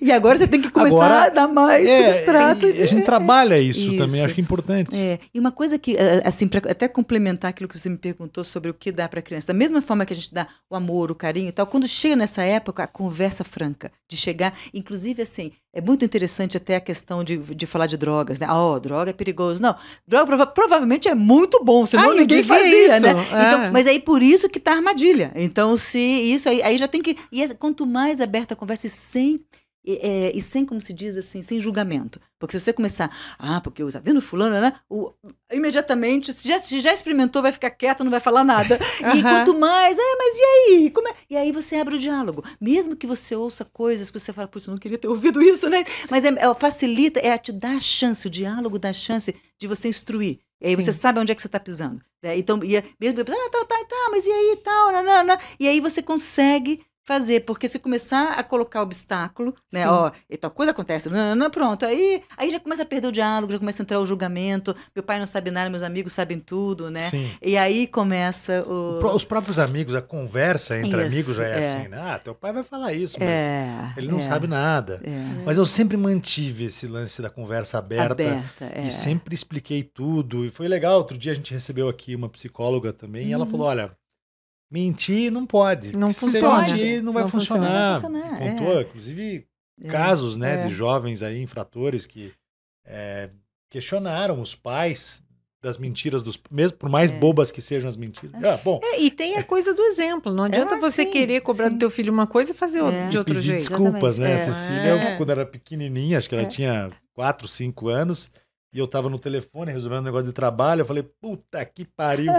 E agora você tem que começar a dar mais substrato. A gente trabalha isso também, acho que é importante. E uma coisa que, assim, para até complementar aquilo que você me perguntou sobre o que dá para a criança, da mesma forma que a gente dá o amor, o carinho e tal, quando chega nessa época, a conversa franca, de chegar, inclusive assim, é muito interessante até a questão de falar de drogas, né? Droga é perigoso. Não, droga provavelmente é muito bom, senão ninguém fazia, isso, né? Então, mas aí por isso que tá a armadilha. Então, se isso aí já tem que... quanto mais aberta a conversa e sem, como se diz assim, sem julgamento. Porque se você começar, porque tá vendo fulano, né? Imediatamente, se já experimentou, vai ficar quieto, não vai falar nada. E quanto mais, mas e aí? E aí você abre o diálogo. Mesmo que você ouça coisas que você fala, putz, eu não queria ter ouvido isso, né? Mas facilita, te dá a chance, o diálogo dá a chance de você instruir. E aí você sabe onde é que você está pisando. Né? Então, mesmo, mas e aí, tal, e aí você consegue fazer, porque se começar a colocar obstáculo, né, e tal coisa acontece, pronto, aí já começa a perder o diálogo, já começa a entrar o julgamento, meu pai não sabe nada, meus amigos sabem tudo, né, e aí começa os próprios amigos, a conversa entre amigos já é assim, né, teu pai vai falar isso, mas ele não sabe nada, mas eu sempre mantive esse lance da conversa aberta e sempre expliquei tudo, e foi legal, outro dia a gente recebeu aqui uma psicóloga também, e ela falou, olha, mentir não pode. Não funciona. Se mentir não vai funcionar. Contou, inclusive, casos de jovens aí, infratores, que questionaram os pais das mentiras, mesmo por mais bobas que sejam as mentiras. Bom, e tem a coisa do exemplo. Não adianta você querer cobrar do teu filho uma coisa e fazer de outro pedir jeito. Desculpas, né? A Cecília, quando era pequenininha, acho que ela tinha 4, 5 anos, e eu tava no telefone resolvendo um negócio de trabalho, eu falei, puta que pariu.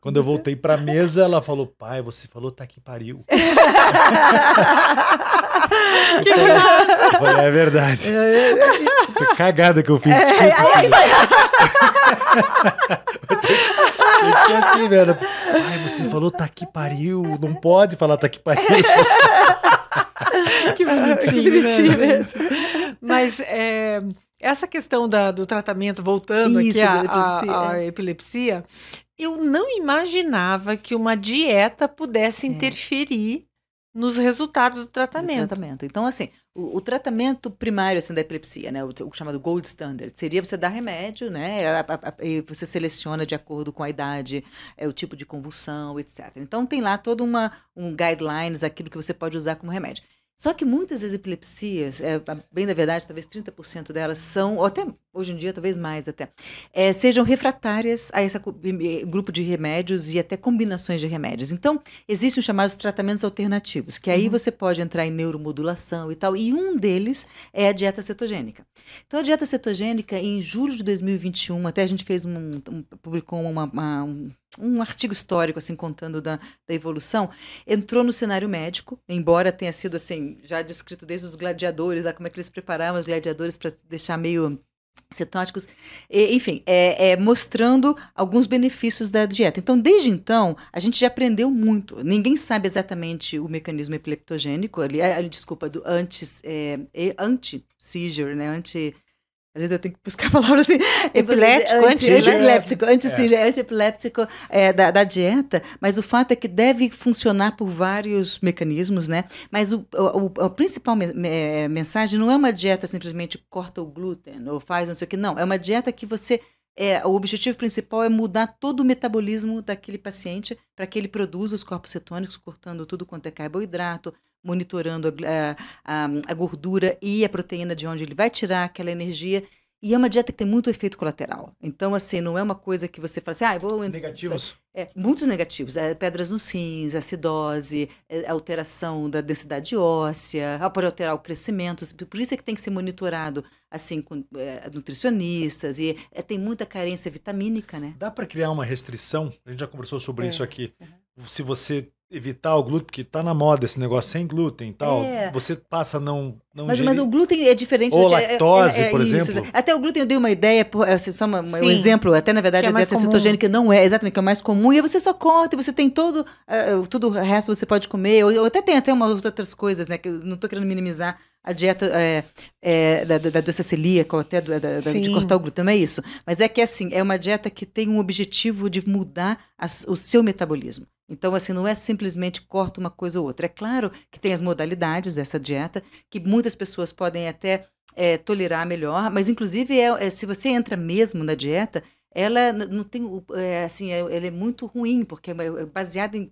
Quando eu voltei pra mesa, ela falou, pai, você falou tá que pariu. Eu falei, é verdade. Foi cagada que eu fiz, desculpa. Porque assim, velho, pai, você falou tá que pariu, não pode falar tá que pariu. Que bonitinho mesmo. Mas essa questão do tratamento, voltando aqui à epilepsia, eu não imaginava que uma dieta pudesse interferir nos resultados do tratamento. Então, assim, o tratamento primário assim, da epilepsia, né, o chamado gold standard, seria você dar remédio, né, e você seleciona de acordo com a idade, o tipo de convulsão, etc. Então, tem lá todo um guidelines, aquilo que você pode usar como remédio. Só que muitas das epilepsias, bem da verdade, talvez 30% delas são, ou até hoje em dia, talvez mais até, sejam refratárias a esse grupo de remédios e até combinações de remédios. Então, existem os chamados tratamentos alternativos, que aí você pode entrar em neuromodulação e tal, e um deles é a dieta cetogênica. Então, a dieta cetogênica, em julho de 2021, até a gente fez publicou um artigo histórico, assim, contando da evolução, entrou no cenário médico, embora tenha sido, assim, já descrito desde os gladiadores, como é que eles preparavam os gladiadores para deixar meio cetóticos, enfim, mostrando alguns benefícios da dieta. Então, desde então, a gente já aprendeu muito. Ninguém sabe exatamente o mecanismo epileptogênico, do anti-seizure, né, às vezes eu tenho que buscar palavras assim. Anti-epiléptico da dieta, mas o fato é que deve funcionar por vários mecanismos, né? Mas a principal mensagem não é uma dieta simplesmente corta o glúten ou faz não sei o que, não. É uma dieta que o objetivo principal é mudar todo o metabolismo daquele paciente para que ele produza os corpos cetônicos, cortando tudo quanto é carboidrato, monitorando a gordura e a proteína de onde ele vai tirar aquela energia. E é uma dieta que tem muito efeito colateral. Então, assim, não é uma coisa que você fala assim, vou... Negativos? Muitos negativos. Pedras nos rins, acidose, alteração da densidade óssea, pode alterar o crescimento. Por isso é que tem que ser monitorado, assim, com nutricionistas. E tem muita carência vitamínica, né? Dá para criar uma restrição? A gente já conversou sobre isso aqui. Se você evitar o glúten, porque tá na moda esse negócio sem glúten e tal, você passa a não mas o glúten é diferente. Ou lactose, por isso. Exemplo. Até o glúten eu dei uma ideia, assim, só um exemplo, até na verdade a dieta cetogênica não é, exatamente, que é o mais comum, e aí você só corta, e você tem tudo o resto você pode comer, ou até tem até umas outras coisas, né, que eu não tô querendo minimizar a dieta da doença celíaca, ou até de cortar o glúten, não é isso. Mas é que, assim, é uma dieta que tem um objetivo de mudar o seu metabolismo. Então, assim, não é simplesmente corta uma coisa ou outra. É claro que tem as modalidades dessa dieta, que muitas pessoas podem até tolerar melhor, mas, inclusive, se você entra mesmo na dieta, ela não tem, assim, ela é muito ruim, porque é baseada em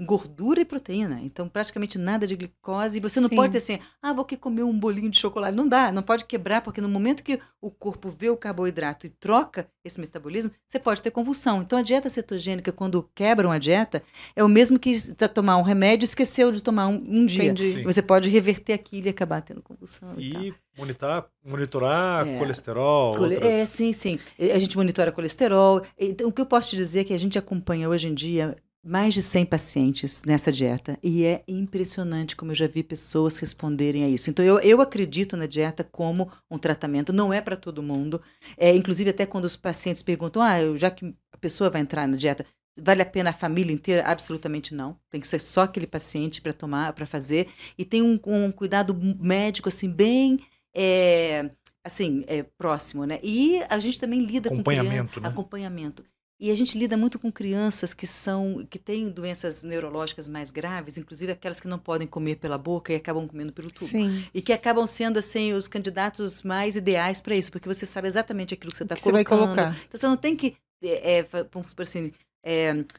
gordura e proteína. Então, praticamente nada de glicose. E você não pode ter assim, vou aqui comer um bolinho de chocolate. Não dá, não pode quebrar, porque no momento que o corpo vê o carboidrato e troca esse metabolismo, você pode ter convulsão. Então, a dieta cetogênica, quando quebram a dieta, é o mesmo que tomar um remédio e esqueceu de tomar um dia. Você pode reverter aquilo e acabar tendo convulsão. E monitorar colesterol. Sim. A gente monitora colesterol. Então, o que eu posso te dizer é que a gente acompanha hoje em dia mais de 100 pacientes nessa dieta. E é impressionante como eu já vi pessoas responderem a isso. Então, eu acredito na dieta como um tratamento. Não é para todo mundo. Inclusive, até quando os pacientes perguntam, já que a pessoa vai entrar na dieta, vale a pena a família inteira? Absolutamente não. Tem que ser só aquele paciente para tomar, para fazer. E tem um cuidado médico, assim, bem... próximo, né? E a gente também lida com acompanhamento. E a gente lida muito com crianças que têm doenças neurológicas mais graves, inclusive aquelas que não podem comer pela boca e acabam comendo pelo tubo. Sim. E que acabam sendo, assim, os candidatos mais ideais para isso, porque você sabe exatamente aquilo que você está colocando. Você vai colocar. Então, você não tem que, vamos supor assim,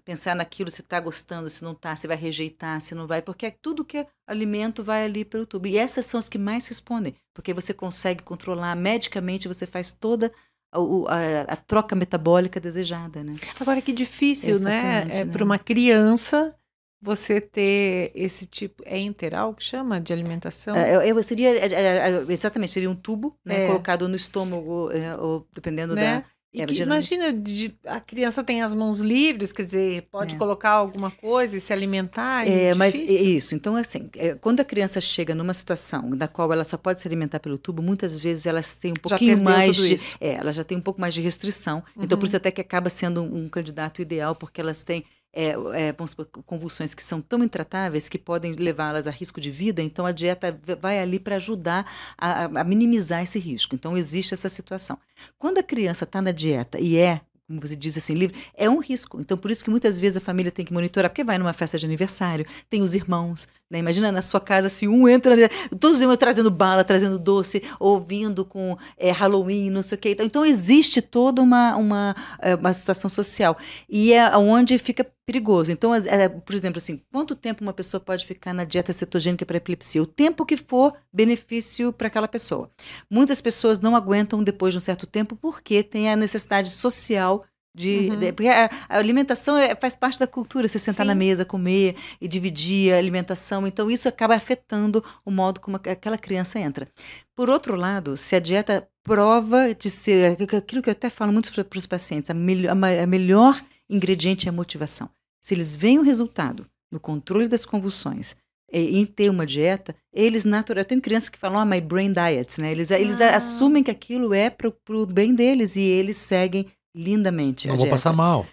pensar naquilo, se está gostando, se não está, se vai rejeitar, se não vai, porque tudo que é alimento vai ali pelo tubo. E essas são as que mais respondem, porque você consegue controlar medicamente, você faz toda a troca metabólica desejada, né? Agora, que difícil, né? Para uma criança você ter esse tipo... É enteral que chama de alimentação? Exatamente, seria um tubo, né, colocado no estômago, ou dependendo da... Imagina, a criança tem as mãos livres, quer dizer, pode colocar alguma coisa e se alimentar. Mas isso. Então, assim, quando a criança chega numa situação da qual ela só pode se alimentar pelo tubo, muitas vezes elas têm um pouquinho mais de... ela já tem um pouco mais de restrição. Então, por isso até que acaba sendo um candidato ideal, porque elas têm vamos supor, convulsões que são tão intratáveis que podem levá-las a risco de vida. Então, a dieta vai ali para ajudar a minimizar esse risco. Então, existe essa situação. Quando a criança está na dieta e como você diz assim, livre, é um risco. Então, por isso que muitas vezes a família tem que monitorar, porque vai numa festa de aniversário, tem os irmãos, né? Imagina na sua casa, se um entra, todos os irmãos trazendo bala, trazendo doce, ou vindo com Halloween, não sei o quê. Então, existe toda uma situação social. E é onde fica perigoso. Então, por exemplo, assim, quanto tempo uma pessoa pode ficar na dieta cetogênica para epilepsia? O tempo que for benefício para aquela pessoa. Muitas pessoas não aguentam depois de um certo tempo porque tem a necessidade social porque a alimentação faz parte da cultura, você sentar na mesa, comer e dividir a alimentação. Então, isso acaba afetando o modo como aquela criança entra. Por outro lado, se a dieta prova de ser aquilo que eu até falo muito para os pacientes, a melhor ingrediente é a motivação. Se eles veem o resultado no controle das convulsões, em ter uma dieta, eles eu tenho crianças que falam, my brain diet, né? Eles assumem que aquilo é pro bem deles e eles seguem lindamente. Não vou passar mal.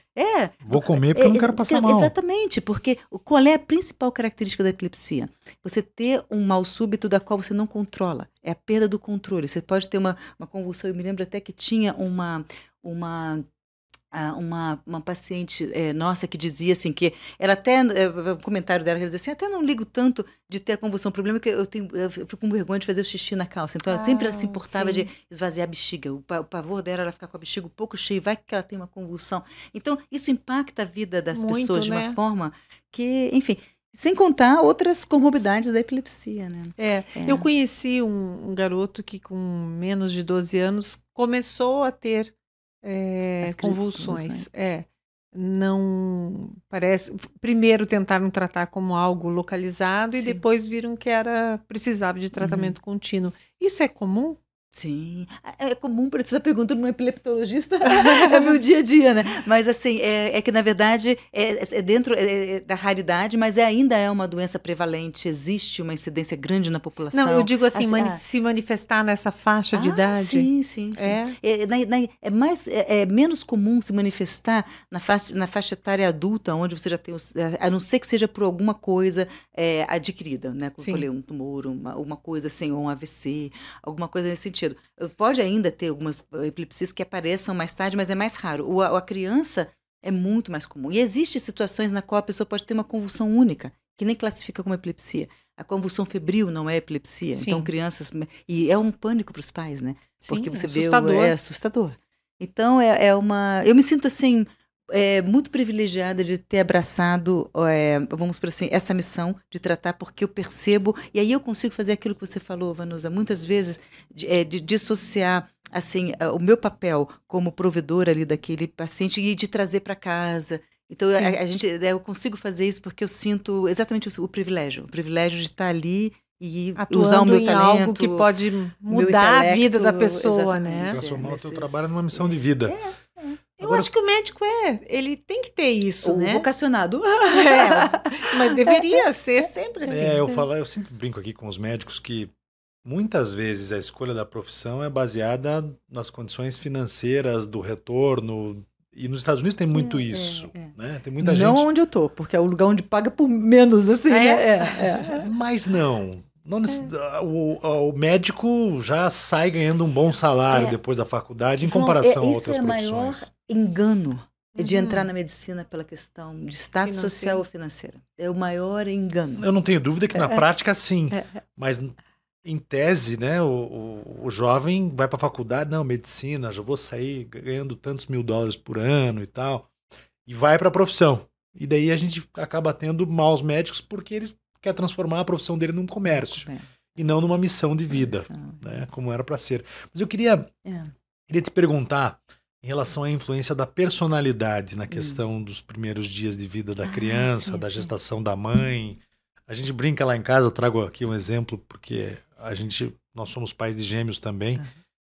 Vou comer porque eu não quero passar mal. Exatamente, porque qual é a principal característica da epilepsia? Você ter um mal súbito da qual você não controla. É a perda do controle. Você pode ter uma convulsão. Eu me lembro até que tinha uma paciente nossa que dizia assim que ela até, o comentário dela, ela dizia assim, até não ligo tanto de ter a convulsão, o problema é que eu fico com vergonha de fazer o xixi na calça, então ela sempre se importava de esvaziar a bexiga, o pavor dela era ficar com a bexiga um pouco cheia, vai que ela tem uma convulsão. Então isso impacta a vida das pessoas de uma forma que, enfim, Sem contar outras comorbidades da epilepsia, né? Eu conheci um garoto que com menos de 12 anos começou a ter convulsões. Não parece. Primeiro tentaram tratar como algo localizado e depois viram que precisava de tratamento contínuo. Isso é comum? Sim, é comum para essa pergunta num epileptologista, é meu dia a dia, né? Mas assim, é que na verdade é dentro da raridade, mas ainda é uma doença prevalente, existe uma incidência grande na população. Não, eu digo assim, se manifestar nessa faixa de idade. Sim. É menos comum se manifestar na faixa etária adulta, onde você já tem, a não ser que seja por alguma coisa adquirida, né? Como eu falei, um tumor, uma coisa assim, ou um AVC, alguma coisa nesse sentido. Pode ainda ter algumas epilepsias que apareçam mais tarde, mas é mais raro. A criança é muito mais comum. E existem situações na qual a pessoa pode ter uma convulsão única, que nem classifica como epilepsia. A convulsão febril não é epilepsia. Sim. Então, crianças... E é um pânico para os pais, né? Porque você vê... É assustador. Então, eu me sinto, assim... muito privilegiada de ter abraçado, vamos por assim, essa missão de tratar, porque eu percebo, e aí eu consigo fazer aquilo que você falou, Vanusa, muitas vezes de dissociar assim, o meu papel como provedora ali daquele paciente e de trazer para casa. Então, eu consigo fazer isso porque eu sinto exatamente o privilégio de estar ali e atuando usar o meu em talento, algo que pode mudar a vida da pessoa, né? Transformar o teu trabalho numa missão de vida. Eu acho que o médico ele tem que ter isso, né? Vocacionado. Mas deveria ser sempre assim. Eu sempre brinco aqui com os médicos que muitas vezes a escolha da profissão é baseada nas condições financeiras, do retorno. E nos Estados Unidos tem muito isso, né? Tem muita gente... Não onde eu tô, porque é o lugar onde paga por menos, assim, Mas não. O médico já sai ganhando um bom salário depois da faculdade em comparação a outras profissões. Isso é o maior engano de entrar na medicina pela questão de status social ou financeiro. É o maior engano. Eu não tenho dúvida que na prática sim, mas em tese, né, o jovem vai para a faculdade, não, medicina, já vou sair ganhando tantos $1.000 por ano e tal, e vai para a profissão. E daí a gente acaba tendo maus médicos porque eles quer transformar a profissão dele num comércio e não numa missão de vida, né, como era para ser. Mas eu queria te perguntar em relação à influência da personalidade na questão dos primeiros dias de vida da criança, da gestação da mãe. A gente brinca lá em casa, eu trago aqui um exemplo, porque nós somos pais de gêmeos também,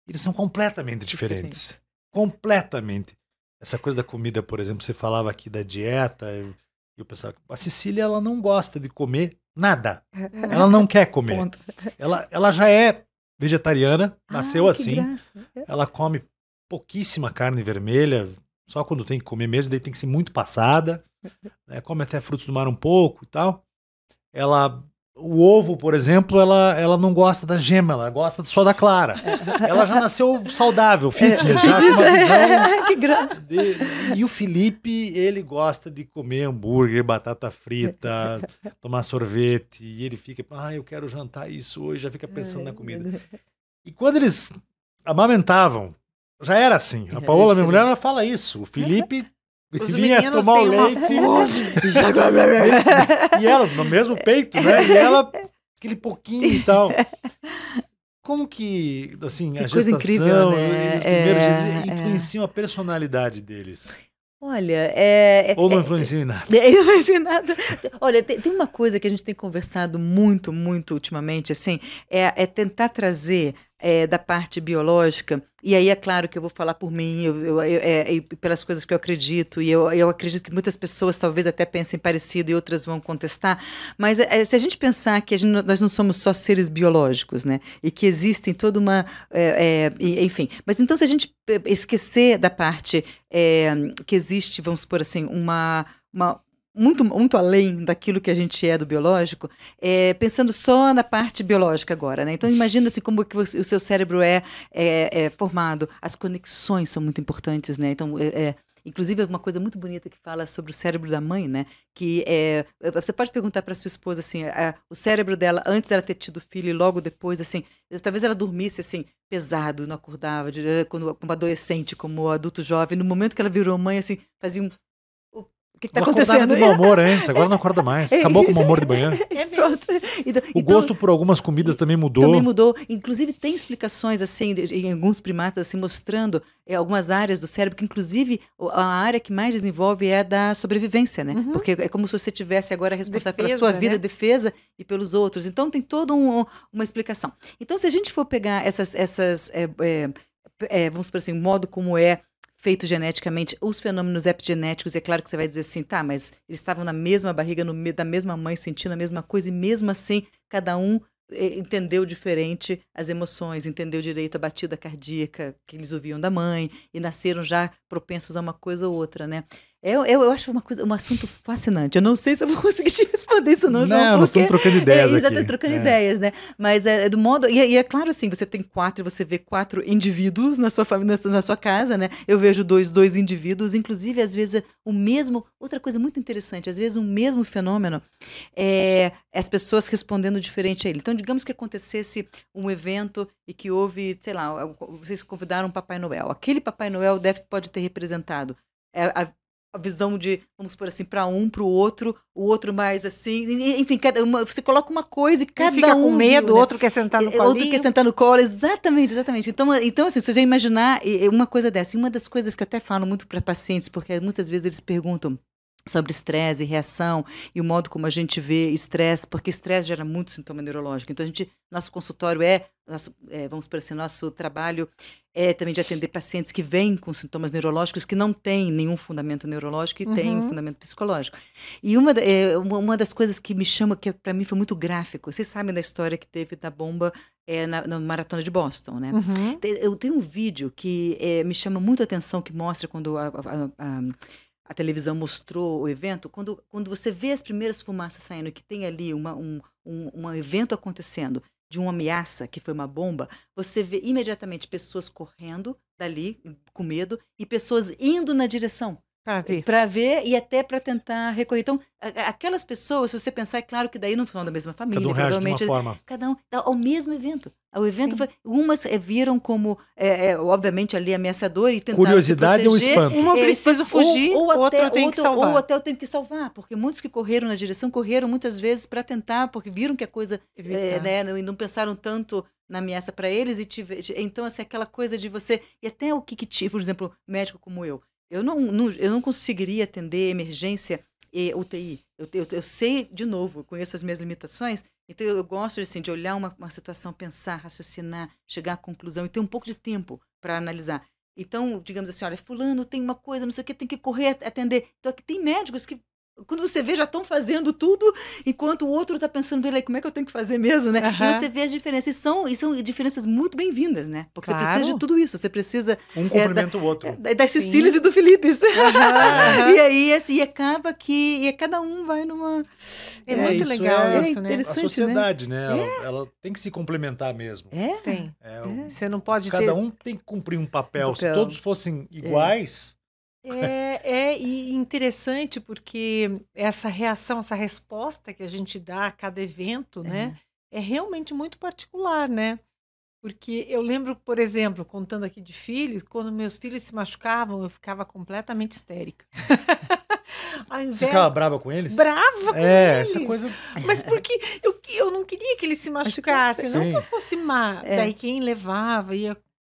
eles são completamente diferentes. Completamente. Essa coisa da comida, por exemplo, você falava aqui da dieta... Eu pensava, a Cecília, ela não gosta de comer nada. Ela não quer comer. Ela já é vegetariana, nasceu assim. Ela come pouquíssima carne vermelha, só quando tem que comer mesmo, daí tem que ser muito passada. Né? Come até frutos do mar um pouco e tal. O ovo, por exemplo, ela não gosta da gema, ela gosta só da clara. Ela já nasceu saudável, fitness, já com uma visão... Que graça! E o Felipe, ele gosta de comer hambúrguer, batata frita, tomar sorvete, e ele fica, eu quero jantar isso hoje, já fica pensando na comida. E quando eles amamentavam, já era assim. A Paola, minha mulher, ela fala isso. O Felipe... vinha tomar o leite e ela no mesmo peito, né? E ela aquele pouquinho e tal. Como que assim que a gestação incrível, né? Os primeiros dias influenciam a personalidade deles? Olha, ou não influenciam em nada? Não influencia em nada. Olha, tem uma coisa que a gente tem conversado muito, muito ultimamente, assim, é tentar trazer da parte biológica, e aí é claro que eu vou falar por mim, pelas coisas que eu acredito, e eu acredito que muitas pessoas talvez até pensem parecido e outras vão contestar, mas se a gente pensar que nós não somos só seres biológicos, né, e que existem toda uma... enfim, mas então se a gente esquecer da parte que existe, vamos supor assim, muito, muito além daquilo que a gente é do biológico, pensando só na parte biológica agora, né? Então imagina assim, como que o seu cérebro é formado, as conexões são muito importantes, né? Então, inclusive uma coisa muito bonita que fala sobre o cérebro da mãe, né? Que você pode perguntar para sua esposa assim, o cérebro dela antes dela ter tido filho e logo depois, assim, talvez ela dormisse assim pesado, não acordava, como adolescente, como adulto jovem, no momento que ela virou mãe, assim, fazia O que tá acontecendo? De mau humor antes, agora não acorda mais. Acabou com o mau humor de manhã. Pronto. O gosto por algumas comidas também mudou. Também mudou. Inclusive, tem explicações, assim, em alguns primatas, assim, mostrando algumas áreas do cérebro, que inclusive a área que mais desenvolve é a da sobrevivência, né? Porque é como se você tivesse agora responsável pela sua vida, defesa e pelos outros. Então, tem toda uma explicação. Então, se a gente for pegar vamos por assim, o modo como é feito geneticamente, os fenômenos epigenéticos, é claro que você vai dizer assim, tá, mas eles estavam na mesma barriga, da mesma mãe, sentindo a mesma coisa, e mesmo assim, cada um entendeu diferente as emoções, entendeu direito a batida cardíaca que eles ouviam da mãe, e nasceram já propensos a uma coisa ou outra, né? Eu acho um assunto fascinante. Eu não sei se eu vou conseguir te responder isso não, João. Não, nós estamos trocando ideias aqui. Exatamente, trocando ideias, né? Mas do modo... E é claro, assim, você tem 4, você vê 4 indivíduos na sua família, na sua casa, né? Eu vejo dois indivíduos, inclusive, às vezes, o mesmo... Outra coisa muito interessante, às vezes, o mesmo fenômeno, as pessoas respondendo diferente a ele. Então, digamos que acontecesse um evento e que houve, sei lá, vocês convidaram um Papai Noel. Aquele Papai Noel pode ter representado a visão de, vamos supor assim, para o outro mais assim, enfim, você coloca uma coisa e cada fica com medo, né? O outro quer sentar no colinho. Outro quer sentar no colo, exatamente. Então assim, se você imaginar uma coisa dessa, e uma das coisas que eu até falo muito para pacientes, porque muitas vezes eles perguntam sobre estresse e reação e o modo como a gente vê estresse, porque estresse gera muito sintoma neurológico. Então, nosso consultório vamos por assim, nosso trabalho é também de atender pacientes que vêm com sintomas neurológicos que não têm nenhum fundamento neurológico e têm um fundamento psicológico. E uma das coisas que me chama, que para mim foi muito gráfico, vocês sabem da história que teve da bomba na Maratona de Boston, né? Eu tenho um vídeo que me chama muito a atenção, que mostra quando a televisão mostrou o evento, quando você vê as primeiras fumaças saindo, que tem ali um evento acontecendo, de uma ameaça, que foi uma bomba, você vê imediatamente pessoas correndo dali, com medo, e pessoas indo na direção. Para ver e até para tentar recorrer. Então, aquelas pessoas, se você pensar, é claro que daí não são da mesma família. Cada um reage de uma forma. Cada um ao mesmo evento. O evento foi, umas viram como, obviamente, ali ameaçador e tentaram curiosidade ou espanto? Uma precisa fugir, outra tem que salvar. Ou até eu tenho que salvar, porque muitos que correram na direção, correram muitas vezes para tentar, porque viram que a coisa, né, e não pensaram tanto na ameaça para eles. Então, assim, aquela coisa de você... E até o que por exemplo, médico como eu não conseguiria atender emergência e UTI. Eu sei, de novo, eu conheço as minhas limitações, então eu gosto assim, de olhar uma situação, pensar, raciocinar, chegar à conclusão e ter um pouco de tempo para analisar. Então, digamos assim, olha, fulano tem uma coisa, não sei o que, tem que correr atender. Então, aqui tem médicos que, quando você vê, já estão fazendo tudo, enquanto o outro está pensando, peraí, como é que eu tenho que fazer mesmo, né? E você vê as diferenças, e são diferenças muito bem-vindas, né? Porque você precisa de tudo isso, você precisa... Um complementa o outro. Das Cecílias e do Filipes. E aí, assim, acaba que cada um vai numa... É muito legal isso, né? A sociedade, né? Ela tem que se complementar mesmo. Tem. Você não pode Cada um tem que cumprir um papel. Se todos fossem iguais... E interessante porque essa reação, essa resposta que a gente dá a cada evento, né, é realmente muito particular, né? Porque eu lembro, por exemplo, contando aqui de filhos, quando meus filhos se machucavam, eu ficava completamente histérica. Você ficava brava com eles? Brava com eles. Essa coisa... Mas porque eu não queria que eles se machucassem, não que eu fosse má. Daí quem levava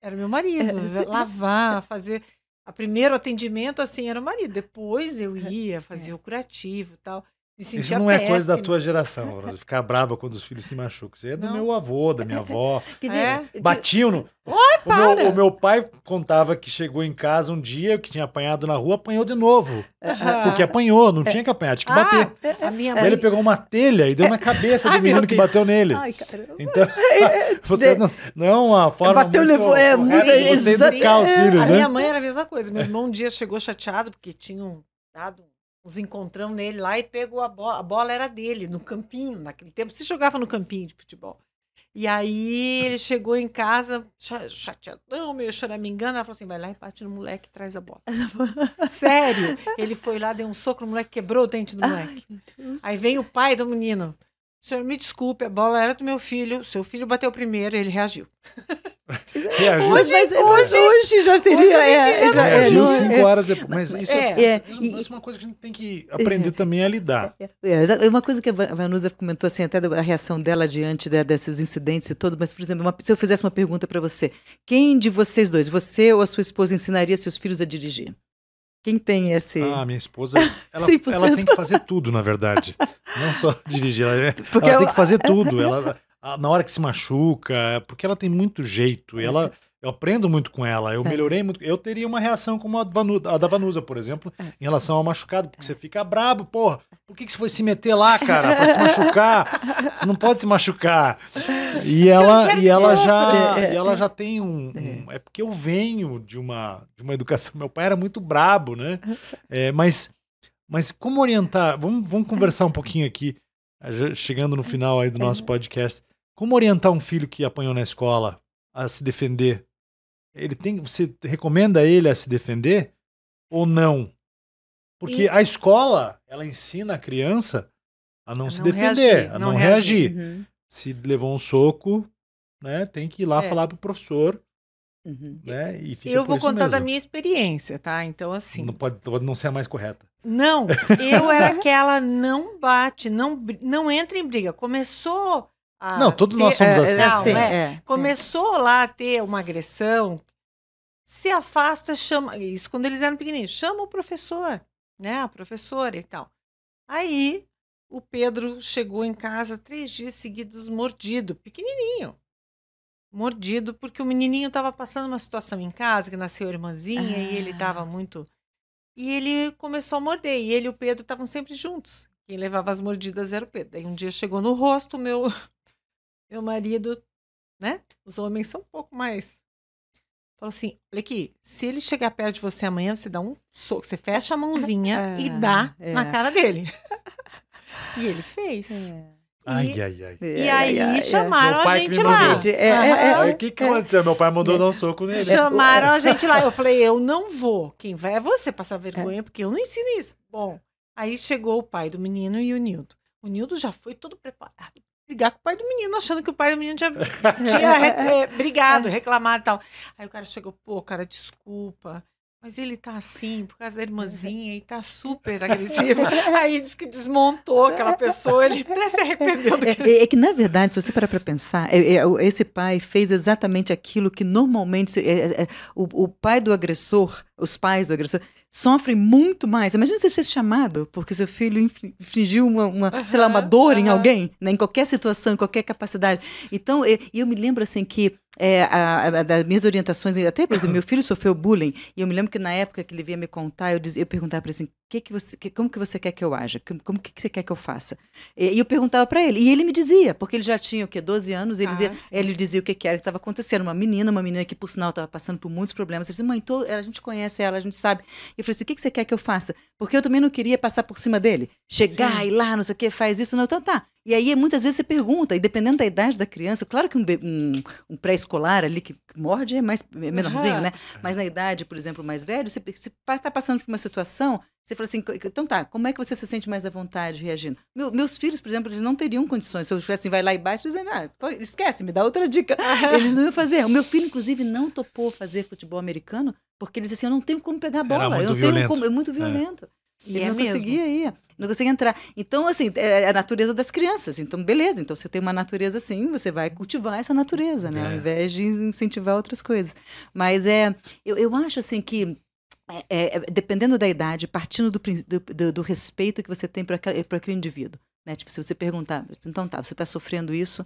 era meu marido, lavar, fazer... O primeiro atendimento, assim, era o marido. Depois eu ia fazer o curativo e tal. Isso não é coisa da tua geração, ficar braba quando os filhos se machucam. Isso é do meu avô, da minha avó. Batiam no... O meu pai contava que chegou em casa um dia, que tinha apanhado na rua, apanhou de novo. Porque apanhou, não tinha que apanhar, tinha que bater. Daí ele pegou uma telha e deu na cabeça do menino que bateu nele. Ai, caramba. Então, você não é uma forma bateu, muito correta de você educar os filhos, A né? minha mãe era a mesma coisa. Meu irmão um dia chegou chateado, porque tinham dado uns encontrão nele lá e pegou a bola. A bola era dele, no campinho, naquele tempo. Se jogava no campinho de futebol. E aí ele chegou em casa, chateadão, meio choramingando. Ela falou assim, vai lá e bate no moleque e traz a bola. Sério. Ele foi lá, deu um soco no moleque, quebrou o dente do moleque. Aí vem o pai do menino. Senhor, me desculpe, a bola era do meu filho. Seu filho bateu primeiro e ele reagiu. Reagiu. Hoje já teria. Reagiu 5 horas depois. Mas isso é uma coisa que a gente tem que aprender também a lidar. Uma coisa que a Vanusa comentou, assim, até a reação dela diante desses incidentes e tudo, mas, por exemplo, se eu fizesse uma pergunta para você, quem de vocês dois, você ou a sua esposa, ensinaria seus filhos a dirigir? Quem tem esse... Minha esposa, ela tem que fazer tudo, na verdade. Não só dirigir, ela tem que fazer tudo. Na hora que se machuca, porque ela tem muito jeito. E eu aprendo muito com ela. Eu melhorei muito. Eu teria uma reação como a da Vanusa, por exemplo, em relação ao machucado. Porque você fica brabo, porra. Por que você foi se meter lá, cara? Pra se machucar? Você não pode se machucar. E ela já tem É porque eu venho de uma educação. Meu pai era muito brabo, né? Mas como orientar? Vamos conversar um pouquinho aqui, chegando no final aí do nosso podcast. Como orientar um filho que apanhou na escola a se defender? Você recomenda ele a se defender ou não? Porque a escola, ela ensina a criança a não se defender, a não reagir. Uhum. Se levou um soco, né, tem que ir lá falar pro professor. Uhum. Né, e fica eu por vou isso contar mesmo. da minha experiência, tá? Então, assim... Não pode não ser a mais correta. Não, eu era aquela não bate, não entra em briga. Começou a Não, todos nós somos assim. Começou lá a ter uma agressão, se afasta, chama... Isso quando eles eram pequenininhos. Chama o professor, né? A professora e tal. Aí, o Pedro chegou em casa 3 dias seguidos mordido, pequenininho. Mordido, porque o menininho estava passando uma situação em casa, que nasceu a irmãzinha, e ele estava muito... E ele começou a morder, e ele e o Pedro estavam sempre juntos. Quem levava as mordidas era o Pedro. Aí um dia chegou no rosto, meu marido, né? Os homens são um pouco mais... Falou assim, olha aqui, se ele chegar perto de você amanhã, você dá um soco, você fecha a mãozinha e dá na cara dele. E ele fez. E aí chamaram a gente lá. Aí o que aconteceu? Meu pai mandou dar um soco nele. Chamaram a gente lá. Eu falei, eu não vou. Quem vai é você passar vergonha, porque eu não ensino isso. Bom, aí chegou o pai do menino e o Nildo. O Nildo já foi todo preparado. Brigar com o pai do menino, achando que o pai do menino tinha brigado, reclamado e tal. Aí o cara chegou, pô, cara, desculpa, mas ele tá assim, por causa da irmãzinha, e tá super agressivo. Aí diz que desmontou aquela pessoa, ele até se arrependeu. É que, na verdade, se você parar para pensar, esse pai fez exatamente aquilo que normalmente o pai do agressor, os pais do agressor, sofrem muito mais. Imagina você ser chamado porque seu filho infligiu sei lá, uma dor em alguém, né, em qualquer situação, em qualquer capacidade. Então, eu me lembro assim que das minhas orientações, até por exemplo, meu filho sofreu bullying, e eu me lembro que na época que ele vinha me contar, eu perguntava para ele assim, como que você quer que eu aja? Como que você quer que eu faça? E eu perguntava para ele, e ele me dizia, porque ele já tinha o quê? 12 anos, ele dizia o que era que estava acontecendo. Uma menina que por sinal estava passando por muitos problemas. Ele disse, mãe, a gente conhece ela, a gente sabe. E eu falei assim, o que você quer que eu faça? Porque eu também não queria passar por cima dele. Chegar e lá, não sei o que, faz isso, não, então tá. E aí, muitas vezes, você pergunta, e dependendo da idade da criança, claro que um pré-escolar ali que morde é menorzinho, né? Mas na idade, por exemplo, mais velho, você está passando por uma situação, você fala assim, então tá, como é que você se sente mais à vontade reagindo? Meus filhos, por exemplo, eles não teriam condições. Se eu tivesse assim, vai lá embaixo, eles dizem, esquece, me dá outra dica. Eles não iam fazer. O meu filho, inclusive, não topou fazer futebol americano, porque ele disse assim, eu não tenho como pegar a bola. É muito violento. Ele não conseguia ir, não conseguia entrar. Então, assim, é a natureza das crianças. Então, beleza. Então, se eu tenho uma natureza assim, você vai cultivar essa natureza, né? Ao invés de incentivar outras coisas. Mas eu acho, assim, que dependendo da idade, partindo do respeito que você tem para aquele indivíduo, né? Tipo, se você perguntar, então tá, você está sofrendo isso,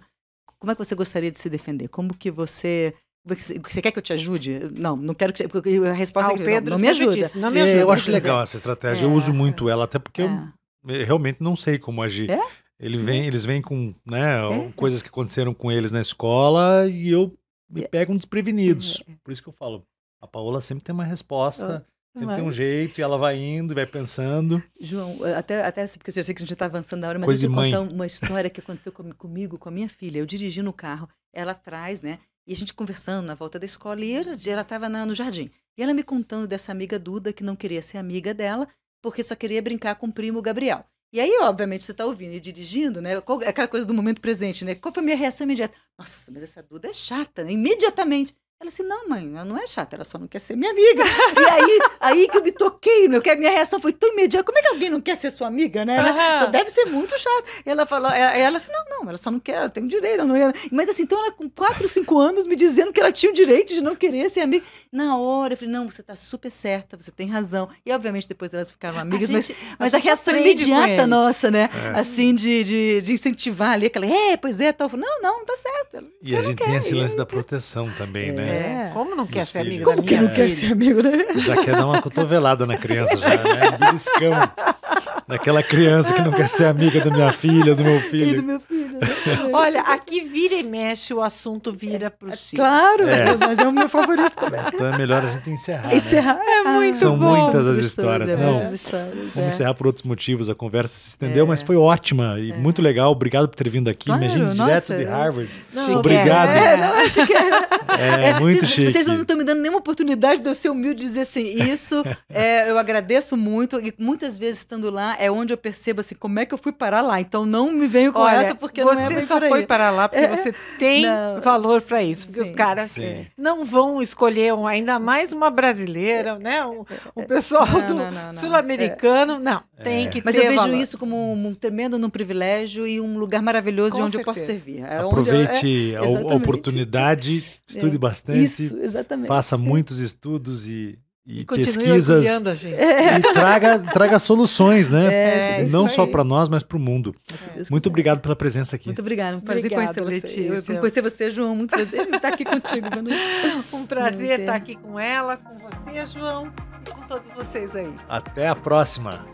como é que você gostaria de se defender? Como que você... Você quer que eu te ajude? Não quero que você... A resposta é que Pedro não me ajuda. Disse, não me ajuda. Eu acho legal essa estratégia. Eu uso muito ela, até porque eu realmente não sei como agir. Eles vêm com coisas que aconteceram com eles na escola e eu me pego desprevenidos. Por isso que eu falo, a Paola sempre tem uma resposta, sempre tem um jeito, e ela vai indo, vai pensando. João, até porque eu sei que a gente está avançando na hora, mas deixa eu contar uma história que aconteceu comigo, com a minha filha. Eu dirigi no carro, ela atrás, né? E a gente conversando na volta da escola, e ela estava no jardim. E ela me contando dessa amiga Duda, que não queria ser amiga dela, porque só queria brincar com o primo Gabriel. E aí, obviamente, você está ouvindo e dirigindo, né? Aquela coisa do momento presente, né? Qual foi a minha reação imediata? Nossa, mas essa Duda é chata, né? Imediatamente. Ela disse, não, mãe, ela não é chata, ela só não quer ser minha amiga. E aí que eu me toquei, né? Que a minha reação foi tão imediata. Como é que alguém não quer ser sua amiga, né? Só deve ser muito chata. E ela falou, ela disse, não, ela só não quer, ela tem o direito, ela não ia. Mas assim, então ela com 4, 5 anos me dizendo que ela tinha o direito de não querer ser amiga. Na hora, eu falei, não, você está super certa, você tem razão. E obviamente depois elas ficaram amigas, mas a reação imediata nossa, né? Assim, de incentivar ali, aquela, pois é, tal. Não, tá certo. E a gente tem esse lance da proteção também, né? Como não quer ser amigo da minha filha? Como que não quer ser amigo, né? Já quer dar uma cotovelada na criança, já, né? Beliscão. Daquela criança que não quer ser amiga da minha filha, do meu filho. E do meu filho. Olha, aqui vira e mexe, o assunto vira para os filhos. Claro, mas é o meu favorito também. Então é melhor a gente encerrar, né? É muito São bom. muitas as histórias. Vamos encerrar por outros motivos, a conversa se estendeu, mas foi ótima e muito legal. Obrigado por ter vindo aqui. Claro, Imagine, direto de Harvard. Não, obrigado. Acho que muito chique. Vocês não estão me dando nenhuma oportunidade de eu ser humilde e dizer assim, isso eu agradeço muito e muitas vezes estando lá é onde eu percebo assim, como é que eu fui parar lá. Então não me venho com essa porque não é bem você só foi parar lá porque você tem valor para isso. Porque os caras não vão escolher ainda mais uma brasileira, né? O pessoal do sul-americano. Não, tem que ter Mas eu vejo valor. isso como um tremendo privilégio e um lugar maravilhoso onde eu posso servir. Aproveite a oportunidade, estude bastante, isso, exatamente. Faça muitos estudos e pesquisas e traga soluções, né? Não só para nós, mas para o mundo. Muito obrigado pela presença aqui. Muito obrigada, um prazer conhecer você. Conhecer você, João, muito prazer estar aqui contigo. Um prazer estar aqui com ela, com você, João, e com todos vocês aí. Até a próxima.